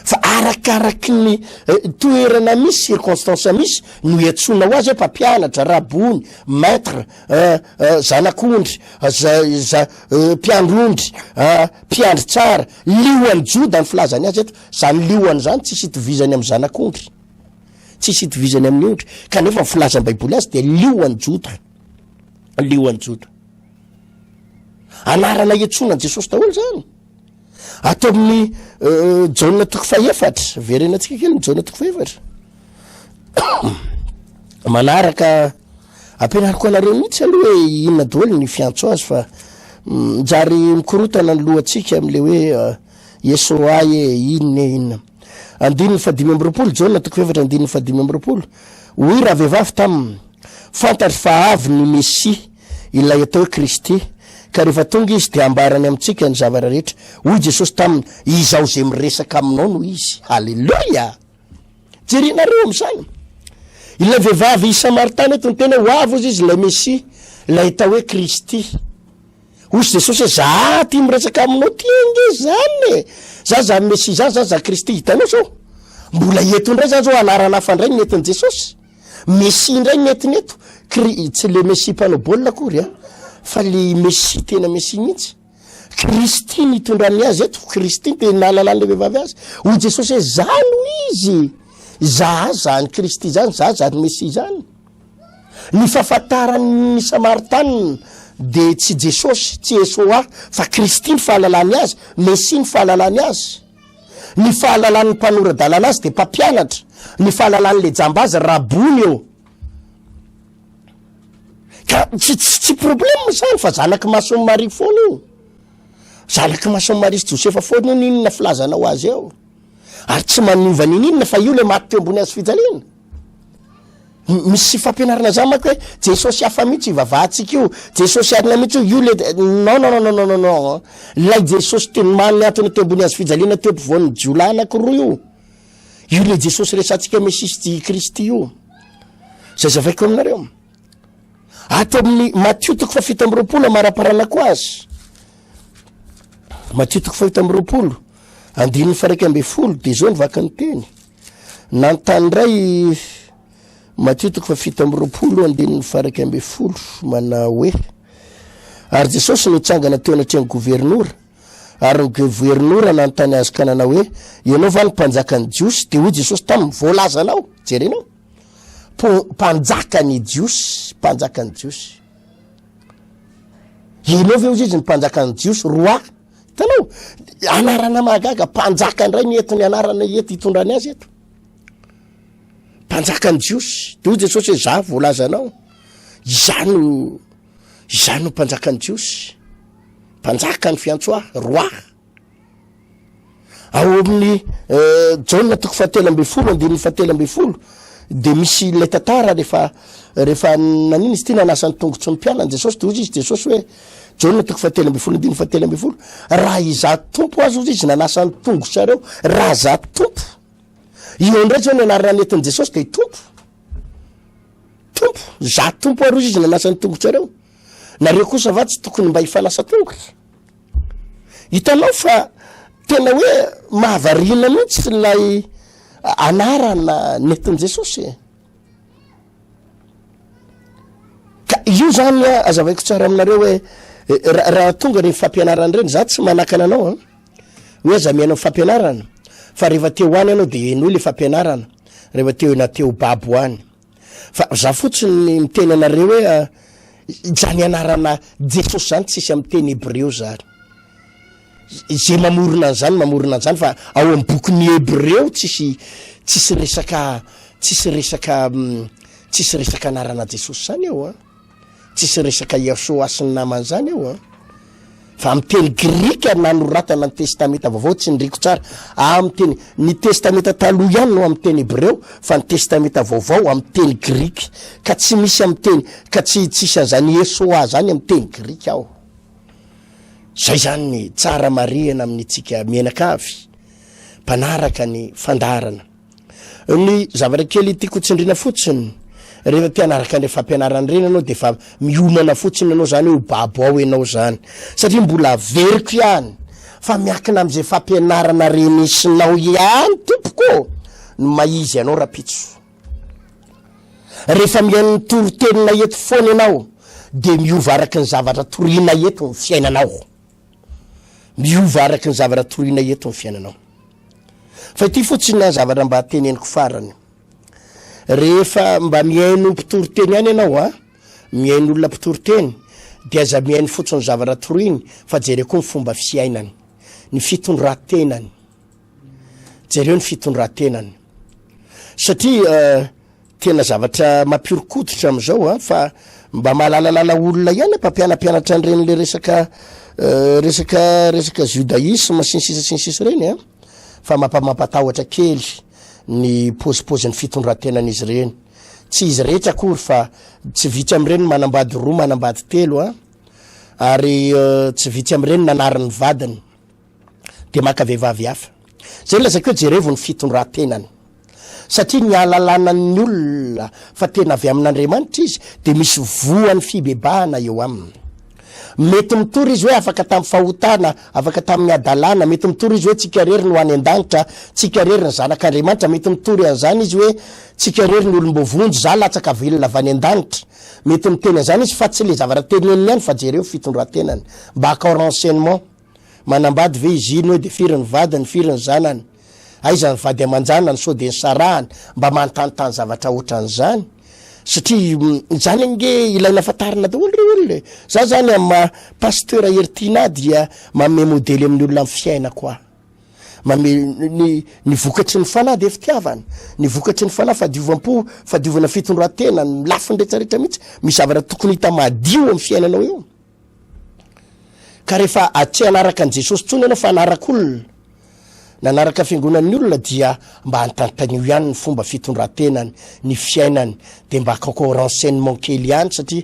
Fa arakaraky ny toerana misy, circonstance misy no iantsona ho azy hoe mpampianatra, rabony, maître, zanak'ondry, mpiandro ondry, mpiandro tsara, lioan'ny Joda ny filazany azy eto. Zany lioany zany tsisy itovizany amin'ny zanak'ondry, tsisy itovizany amin'ny ondry, kanefa ny filazan'ny baiboly azy de lioan'ny Joda, lioan'ny Joda. Anarana iantsona Jesosy daholo zany. Atao amin'ny Jaona toko 4, verenatsika kely Jaona toko 4. Manaraka ampianariko anareo mihitsy aloha hoe inona daholo ny fiantso azy fa njary mikorotana ny lohatsika am'le hoe Yesoa inona. 5:20 Jaona toko 4 5:20 hoy raha vehivavy taminy fantatry fa avy ny Mesia ilay atao hoe Kristy ka rehefa tonga izy de ambarany amintsika ny zavatra rehetra. Hoy Jesosy taminy izao zay miresaka aminao no izy. Halleluja. Jerinareo am'izany. Ilay vehivavy Samaritana eto ny tena ho avy izy ilay Mesia, ilay atao hoe Kristy. Hoy Jesosy za ty miresaka aminao ty nge zany. Za Mesia za Kristy hitanao zao. Mbola eto ndray zao anarana hafa ndray ny eton'i Jesosy. Messi indray metineto tsy le Messi mpanao baolina akory fa le Messi tena Messi mihitsy. Kristiny itondrany azy eto, Kristiny tena nahalalany le vehivavy azy. Hoy Jesosy hoe zany izy, zany Kristy zany, zany Messi zany. Ny fahafantarany Samaritanina de tsy Jesosy, tsy Esoa, fa Kristiny fahalalany azy, Messi ny fahalalany azy. Ny fahalalany mpanoradalana azy de mpampianatra, ny fahalalany le jambazy rabony eo. Ka tsy problème zany fa zanaky Masony Maria foana io. Zanaky Masony Maria sy Josefa foana io ninona filazanao azy eo. Ary tsy maniova ninona fa io le maty teo ambony azy fijaliana. Misy fampianarana zany manko hoe Jesosy hafa mihitsy ivavahantsika io, Jesosy arina mihitsy io le non. Lay Jesosy teny maniny atony teo ambony azy fijaliana teo ampovoan'ny jiolahy anankiroa io. Io le Jesosy resantsika Mesisy Kristy io. Zay zavaiko aminareo. Ato amin'ny Matthieu 7:20 maraparana ko azy. Matthieu 7:20 andininy faraika amby folo de zao nivaka ny teny. Nantany ndray Matthieu 7:20 andininy faraika amby folo mana hoe ary Jesosy nitsangana teo anatrehany gouvernoura ary ny gouvernoura nantany azy ka nanao hoe ianao va ny mpanjakany Jiosy de hoy Jesosy taminy voalazanao jerenao mpanjakany Jiosy ianao ve izy ny mpanjakany Jiosy roi tanao anarana mahagaga mpanjaka ndray ny etony anarana eto itondrany azy eto mpanjakany Jiosy de hoy Jesosy hoe za voalazanao izany no mpanjakany Jiosy mpanjakany fiantsoa roi. Ao amin'ny Jauna 7:10 de misy le tantara rehefa nanino izy ty nanasany tongotsy ny mpianany Jesosy de hoy izy Jesosy hoe Jauna 7:10 raha iza tompo azy hoy izy nanasany tongotsareo raha za tompo. Io indray zao ny anarana netiny Jesosy de tompo za tompo ary izy nanasany tongotsareo. Nareo kosa va tsy tokony mba hifanasa tongotra. Hitanao fa tena hoe mahavarina mihitsy lay anarana netiny Jesosy. Ka io zany azavaiko tsara aminareo hoe raha tonga rehefa fampianarana reny za tsy manakana anao hoe aza mianao fampianarana fa rehefa teo any anao de eno le fampianarana rehefa teo na teo babo any fa za fotsiny miteny anareo hoe zany anarana Jesosy zany tsisy amin'ny teny Hébreu zany. Zay mamorona an'zany fa ao amin'ny bokin'ny Hébreu tsisy resaka anarana Jesosy zany eo tsisy resaka Yesoa sy ny namany zany eo fa amin'ny teny Grika nanoratana ny testameta vaovao tsy ndriko tsara amin'ny teny ny testameta taloha ihany no amin'ny teny Hébreu fa ny testameta vaovao amin'ny teny Grika ka tsy misy amin'ny teny ka tsisy an'zany Yesoa zany amin'ny teny Grika ao. Zay zany ny tsara marihana amin'itsika mianakavy mpanaraka ny fandarana. Ny zavatra kely tiako tsindrina fotsiny rehefa mpianaraka ny fampianarana reny anao de fa miomana fotsiny anao zany hoe babo ao enao zany satria mbola veriko ihany fa miakina am'izay fampianarana reny isinao ihany tompoko no maizy anao rapitso. Rehefa mihaino torotenina eto foana ianao de miova araky ny zavatra toriana eto ny fiainanao. Fa ity fotsiny na zavatra mba teneniko farany. Rehefa mba mihaino mpitoroteny ihany ianao mihaino olona mpitoroteny de aza mihaino fotsiny zavatra toriany fa jereo koa ny fomba fiainany, ny fitondran-tenany. Satria tena zavatra mampirikototra am'izao fa mba malalalala olona ihany mpampianampianatra an'ireny le resaka judaïsme sy ny sisa reny fa mampatahotra kely ny pôzipôzy ny fitondran-tenany izy reny. Tsy izy rehetra akory fa tsy vitsy am'ireny manambady 2 manambady 3 ary tsy vitsy am'ireny nanariny vadiny de maka vehivavy hafa. Zay lazako hoe jerevo ny fitondran-tenany satria ny alalana ny olona fa tena avy amin'Andriamanitra izy de misy voany fibebahana eo aminy. mety mitory izy hoe afaka tamin'ny fahotana, afaka tamin'ny adalana, mety mitory izy hoe tsika rery no any an-danitra, tsika rery ny zanak'Andriamanitra, mety mitory an'izany izy hoe tsika rery ny olombovonjy za latsaka velona avy any an-danitra, mety miteny an'izany izy fa tsy le zavatra teneniny ihany fa jereo fitondran-tenany mba haka renseignement manambady ve izy iny hoe de firy ny vadiny, firy ny zanany, aiza ny vady aman-janany, sao de ny sarahany, mba manontanytany zavatra ohatran'izany. Satria zany nge ilaina fatarina daholo reo olona. Za zany amin'ny Pasteur Hery Tiana dia manome modely amin'ny olona amin'ny fiaina koa. Manome ny vokatry ny fanahy de fitiavana, ny vokatry ny fanahy fadiovampo, fadiovana fitondran-tena, ny lafiny rehetrarehetra mihitsy, misy zavatra tokony hita madio amin'ny fiainanao eo. Ka rehefa aty anaraka an Jesosy tsony ianao fa anarak'olona, nanaraka fiangonan'ny olona dia mba antantanio ihany ny fomba fitondran-tenany, ny fiainany, de mba akako renseignement kely ihany satria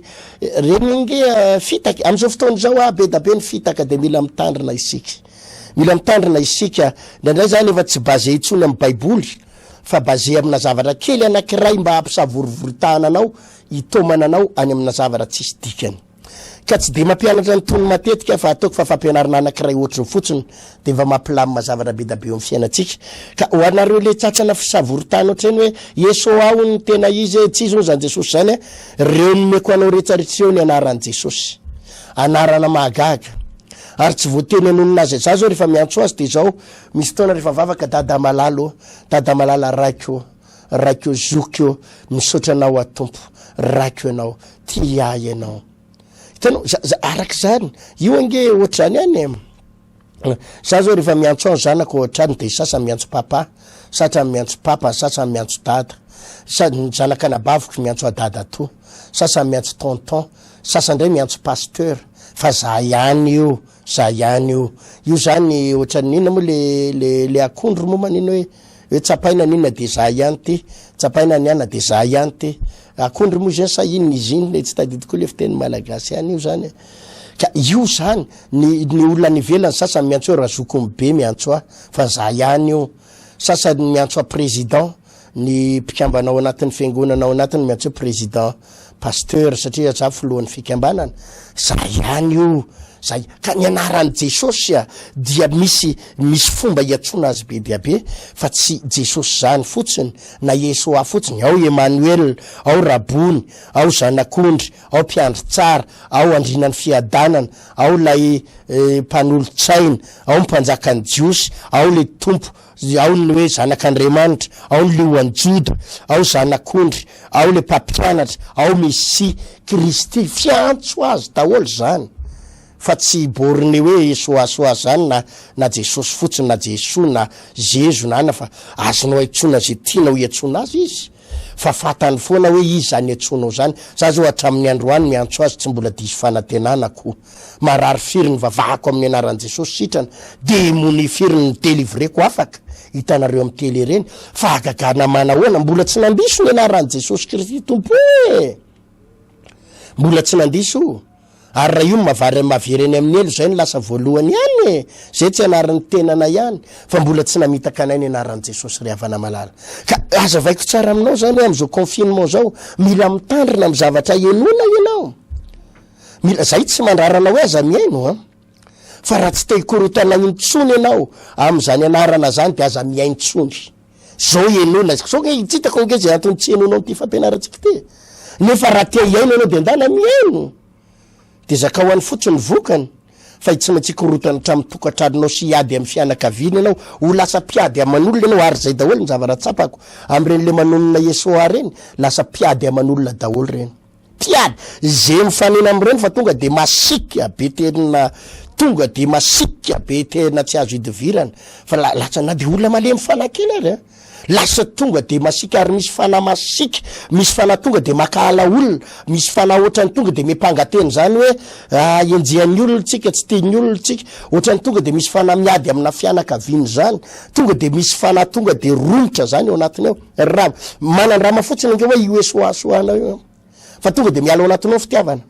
reny nge fitaka amin'izao fotoana zao be da be ny fitaka de mila mitandrina isika. Mila mitandrina isika, ndraindray zany efa tsy basé itsony amin'ny Baiboly fa basé amina zavatra kely anankiray mba hampisavorovorontahana anao, hitomana anao any amina zavatra tsisy dikany. Ka tsy de mampianatra ny tony matetika fa ataoko fa fampianarana anankiray ohatriny fotsiny de mba mampilamina zavatra be da be amin'ny fiainatsika. Ka ho anareo le tsatsana fisavoron-tany ohatrany hoe Esao ny tena izy, tsy izy zany Jesosy zany, reo nomeko anao rehetrarehetra eo ny anaran'i Jesosy, anarana mahagaga ary tsy voateny anonona azy. Za zao rehefa miantso azy de zao misy fotoana rehefa vavaka dada malalo raiko zokio misaotra anao a Tompo, raiko ianao, tiay ianao. Hitanao araka zany io ange ohatrany any. Za zao rehefa miantso azy zanako ohatrany de sasany miantso papa, sasany miantso papa, sasany miantso dada, sasany zanak'anabaviko miantso a dada to, sasany miantso tonton, sasany ndray miantso pasteur. Fa za ihany io, za ihany io. Io zany ohatrany inona moa le akondro moa manino hoe tsapaina nina de za ihany ty, tsapaina niana de za ihany ty. Akondro moa zany sa ino izy iny tsy tadidiko le fiteny malagasy ihany io zany. Ka io zany ny olona nivelany sasany miantso razoko be miantso fa za ihany io. Sasany miantso a président, ny mpikambanao anatin'ny fiangonanao anatiny miantso président pasteur satria za filohan'ny fikambanana, za ihany io. Ka ny anaran'i Jesosy dia misy fomba hiatsona azy be dia be fa tsy Jesosy zany fotsiny na Esao fotsiny, ao Emmanuel, ao Rabony, ao zanak'ondry, ao mpiandry tsara, ao andrinan'ny fiadanana, ao lay mpanolo-tsaina, ao mpanjakan'ny jiosy, ao le Tompo, ao ny hoe zanak'Andriamanitra, ao ny lioan'ny Joda, ao zanak'ondry, ao le mpampianatra, ao Messia Kristy, fiantso azy daholo zany. Fa tsy boriny hoe Esao zany na Jesosy fotsiny na Jeso na Jezo na fa azonao itsona zay tiana ho iatsona azy izy. Fa fatany foana hoe izy zany iatsonao zany. Za zao hatramin'ny androany miantso azy tsy mbola diso fanantenanako. Marary firy ny vavahako amin'ny anaran'i Jesosy sitrana de mony firy ny délivreko afaka. Hitanareo amin'ny tele reny fa agagana manahoana mbola tsy nandiso ny anaran'i Jesosy Kristy Tompo e. Mbola tsy nandiso. Ary raha io mavereny amin'ny elo zay ny lasa voalohany ihany e. Zay tsy anaran'ny tenana ihany fa mbola tsy namitaka anay ny anaran'i Jesosy ry havana malala. Ka azavaiko tsara aminao zany hoe am'izao confinement zao mila mitandrina amin'ny zavatra Inona ianao. Mila zay tsy mandrarana hoe aza miaino fa raha tsy te hikorotana intsony ianao amin'izany anarana zany de aza miaintsony. Zao Inona, zao nge hitsitako nge zay antony tsy hainonao ty fampianarantsika ty. Nefa raha te hiaino ianao de andala miaino. De zaka ho an'ny fotsiny vokany fa tsy maintsy korotana hatramin'ny tokantranonao sy hiady amin'ny fianakaviana ianao, ho lasa mpiady aman'olona ianao ary zay daholo ny zavatra tsapako amin'ireny le manonona Esao reny, lasa mpiady aman'olona daholo reny. Mpiady zay mifanena amin'ireny fa tonga de masika be tena, tonga de masika be tena tsy azo hidivirana fa lasa na de olona malemy fanakely ary lasa tonga de masika ary misy fana masika, misy fana tonga de makahala olona, misy fana ohatrany tonga de mipangateny zany hoe enjehan'ny olona tsika tsy tian'ny olona tsika, ohatrany tonga de misy fana miady amina fianakaviany zany, tonga de misy fana tonga de romotra zany ao anatiny ao. Raha manandrama fotsiny nge hoe io Esao io fa tonga de miala ao anatinao fitiavana.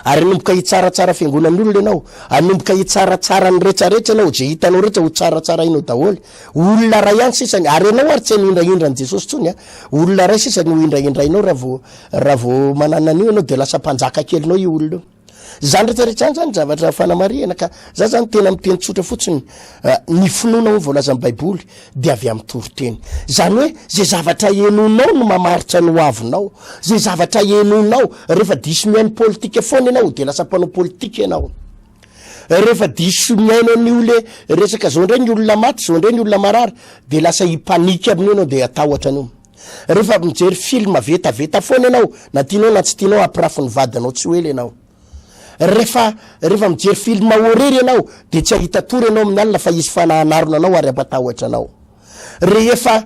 Ary anomboka hitsaratsara fiangonan'olona ianao, anomboka hitsaratsara ny rehetrarehetra ianao, je hitanao rehetra ho tsaratsara inao daholo. Olona ray ihany sisany, ary ianao ary tsy hanindraindran Jesosy tsony olona ray sisany ho indraindrainao raha vao manana an'io ianao de lasa mpanjaka kelinao io olona io. zany rehetrarehetra zany zavatra fanamariana ka za zany tena miteny tsotra fotsiny ny finoana voalaza amin'ny baiboly dia avy amin'ny toroteny zany hoe zay zavatra enonao no mamaritra ny hoavinao zay zavatra enonao rehefa diso miainy politika foana ianao dia lasa mpanao politika ianao rehefa diso miaino ny ole resaka zao ndray ny olona maty zao ndray ny olona marary dia lasa hipanika amin'io ianao dia atahotra an'io rehefa mijery film vetaveta foana ianao na tianao na tsy tianao ampirafy ny vadinao tsy oely ianao rehefa mijery film horery ianao dia tsy ahita tory ianao amin'ny alina fa izy fanahanarona anao ary ampatahotra anao rehefa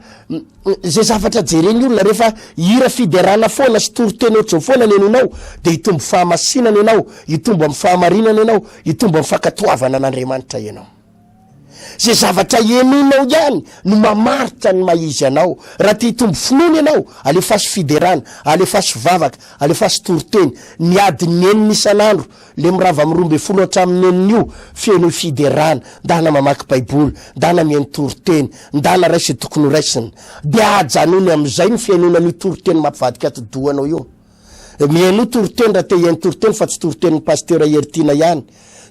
zay zavatra jereny olona rehefa hira fiderana foana sy toroteny ohatrao foana nenonao dia hitombo fahamasinana ianao hitombo amin'ny fahamarinana ianao hitombo amin'ny fankatoavana an'Andriamanitra ianao zay zavatra enonao ihany no mamaritra ny maizy anao raha ty hitombo finoana ianao alefasy fiderana alefasy vavaka alefasy toroteny ny adiny enina isan'andro le mirava amin'ny 12 hatramin'ny enin'io feno fiderana ndana mamaky baiboly ndana mihaino toroteny ndana raisy tokony raisiny dia ajanony amin'izay ny fiainonan'io toroteny mampivadika ato dohanao io mihaino toroteny raha te hihaino toroteny fa tsy toroteny Pasteur Hery ihany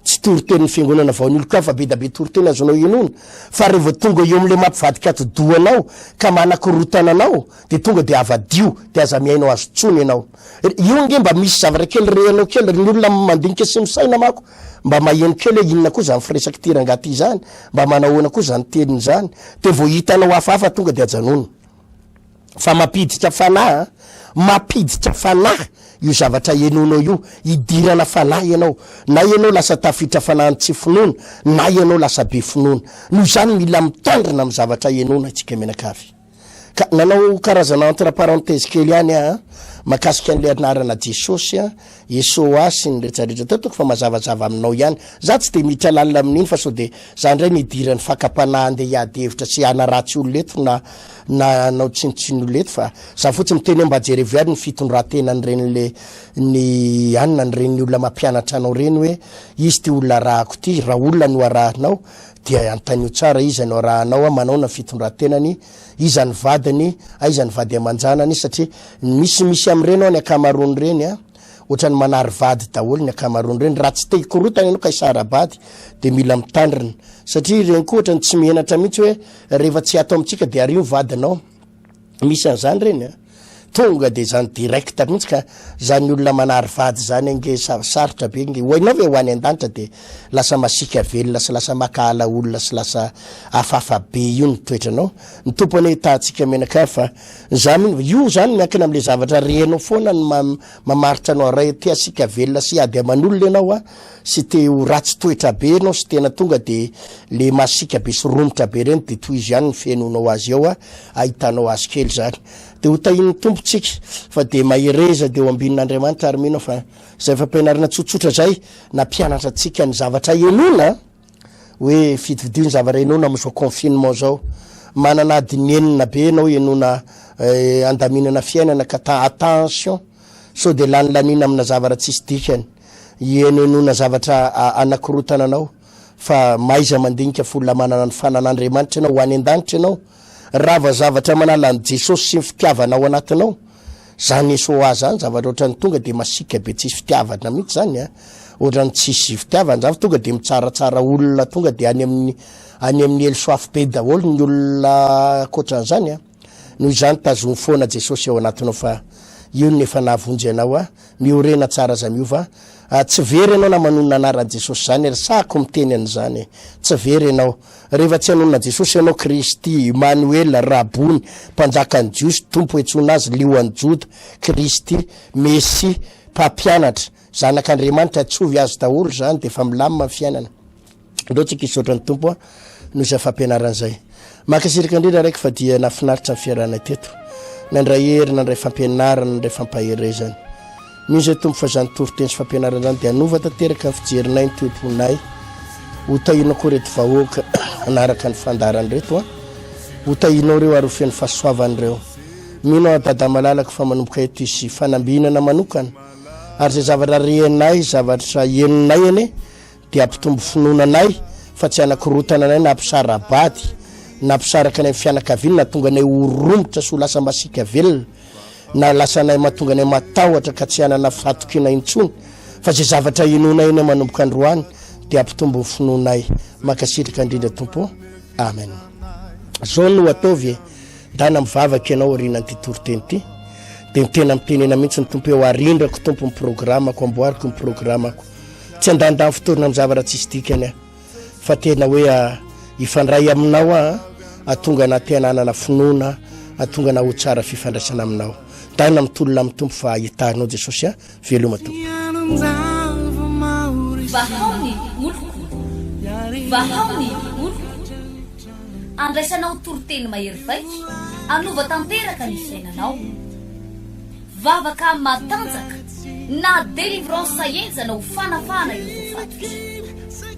tsy toroteny fiangonana vaon'olo ka fa be da be toroteny azonao enona fa rehefa tonga eo am'le mampivadika ato dohanao ka manakorotana anao dia tonga dia avadio dia aza mihainao azo tsony ianao io nge mba misy zavatra kely rehanao kely ny olona mandinika sy misaina mako mba maheno kely hoe inona koa zany firesaky tirangaty zany mba manahoana koa zany teniny zany dia vao hitanao hafahafa tonga dia ajanona fa mampiditra fanahy io zavatra enonao io idirana fanahy ianao na ianao lasa tafitra fanahiny tsy finoana na ianao lasa be finoana noho zany mila mitandrina amin'ny zavatra enona itsika menakavy ka nanao karazana entre parenthèse kely ihany makasika an'le anarana Jesosy Yesoasy ny rehetrarehetra tetoko fa mazavazava aminao ihany za tsy de mitra lalina amin'iny fa sao de za ndray nidirany fakapanahy andeha hiady hevitra sy hanaratsy olo leto na nao tsinitsiny olo leto fa za fotsiny miteny mba jerevy ary ny fitondran-tena nyrenyle ny anina nyreny olona mampianatra anao reny hoe izy ty olona rahako ty raha olona no arahanao dia antanio tsara iza no arahanao manao na fitondran-tenany iza ny vadiny iza ny vady amanjanany satria misy am'ireny ao ny akamarony reny ohatrany manary vady daholo ny akamarony reny raha tsy te hikorotana ianao ka hisarabady dia mila mitandrina satria reny koa ohatrany tsy mihenatra mihitsy hoe rehefa tsy ato amintsika dia ario vadinao misy an'izany reny tonga dia zany directa mihitsy ka zany olona manary vady zany ange sarotra be nge hoainao ve ho any an-danitra dia lasa masika velona sy lasa makahala olona sy lasa afafa be io ny toetranao ny tompony tahantsika menaka fa io zany miankina amin'le zavatra rehanao foana ny mamaritra anao ray te asika velona sy ady aman'olona ianao sy te ho ratsy toetra be anao sy tena tonga dia le masika be sy romotra be reny dia toy izy ihany ny fiainonao azy ao ahitanao azy kely zany dia ho tahin'ny tompotsika fa dia mahereza dia ho ambinin'Andriamanitra ary mino fa zay fampianarana tsotsotra zay na mpianatra antsika ny zavatra enona hoe fitividio ny zavatra enona am'izao confinement zao manana adiny enina be anao enona andaminana fiainana ka attention sao dia lanilanina amina zavatra tsisy dikany enona zavatra anakorotana anao fa maiza mandinika folona manana ny fanan'Andriamanitra ianao ho any an-danitra ianao rava zavatra manala ny Jesosy sy ny fitiavanao anatinao zany Yesoa zany zavatra ohatrany tonga dia masika be tsisy fitiavana mihitsy zany ohatrany tsisy fitiavana zavatra tonga dia mitsaratsara olona tonga dia any amin'ny elisoafy be daholo ny olona akoatran'izany noho izany tazony foana Jesosy ao anatinao fa io nefa nahavonjy anao miorena tsara za miova tsy very ianao na manonona anaran'i Jesosy zany sako miteny an'izany tsy very ianao rehefa tsy hanonona Jesosy ianao Kristy Emmanuel Rabony mpanjakany jiosy tompo etsona azy lioan'ny Joda Kristy Messi mpampianatra zanak'Andriamanitra tsovy azy daholo zany dia efa milamina fiainana ndreo tsika isotra ny tompo noho izay fampianaran'izay makasirika indrindra raiky fa dia nafinaritra ny fiarana teto nandray hery nandray fampianarana nandray fampaherezany misy tompo fa zany toroteny sy fampianarana zany dia anova tanteraka ny fijerinay ny toeponay ho tahinao koa reto vahoaka anaraka ny fandarany reto ho tahinao reo ary ho feny fahasoavan'ireo mino dada malalaka fa manomboka eto isy fanambinana manokana ary zay zavatra rehanay zavatra enonay ane dia ampitombo finonanay fa tsy anakorotana anay na ampisarabady na ampisaraka anay fianakaviana na tonga anay horomotra sy ho lasa masika velona na lasa anay mahatonga anay matahotra ka tsy hanana fatokina intsony fa zay zavatra Inona eny manomboka androany dia ampitombo ny finoanay makasitraka indrindra tompo amen. Zao no ataovy dana mivavaka ianao arinany ty toriteny ty dia tena mitenena mihitsy ny tompo eo arindrako tompo ny programako amboariko ny programako tsy andandan fotoana amin'ny zavatra tsisy dikany fa tena hoe ifandray aminao atonga na tena anana finoana atonga na ho tsara fifandraisana aminao dana mitolona amin'ny tompo fa hitanao Jesosy veloma tompo. Vahaony oloko andraisanao toriteny mahery vaika anova tanteraka ny fiainanao vavaka matanjaka na délivrance enjana ho fanafana ireo fatotra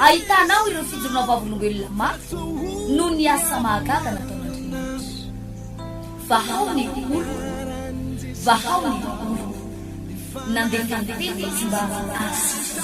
ahitanao ireo fijorona vavolombelona mafy no ny asa mahagaga nataon'Andriamanitra. Vahaony oloko nandeha tantety izy mba asitra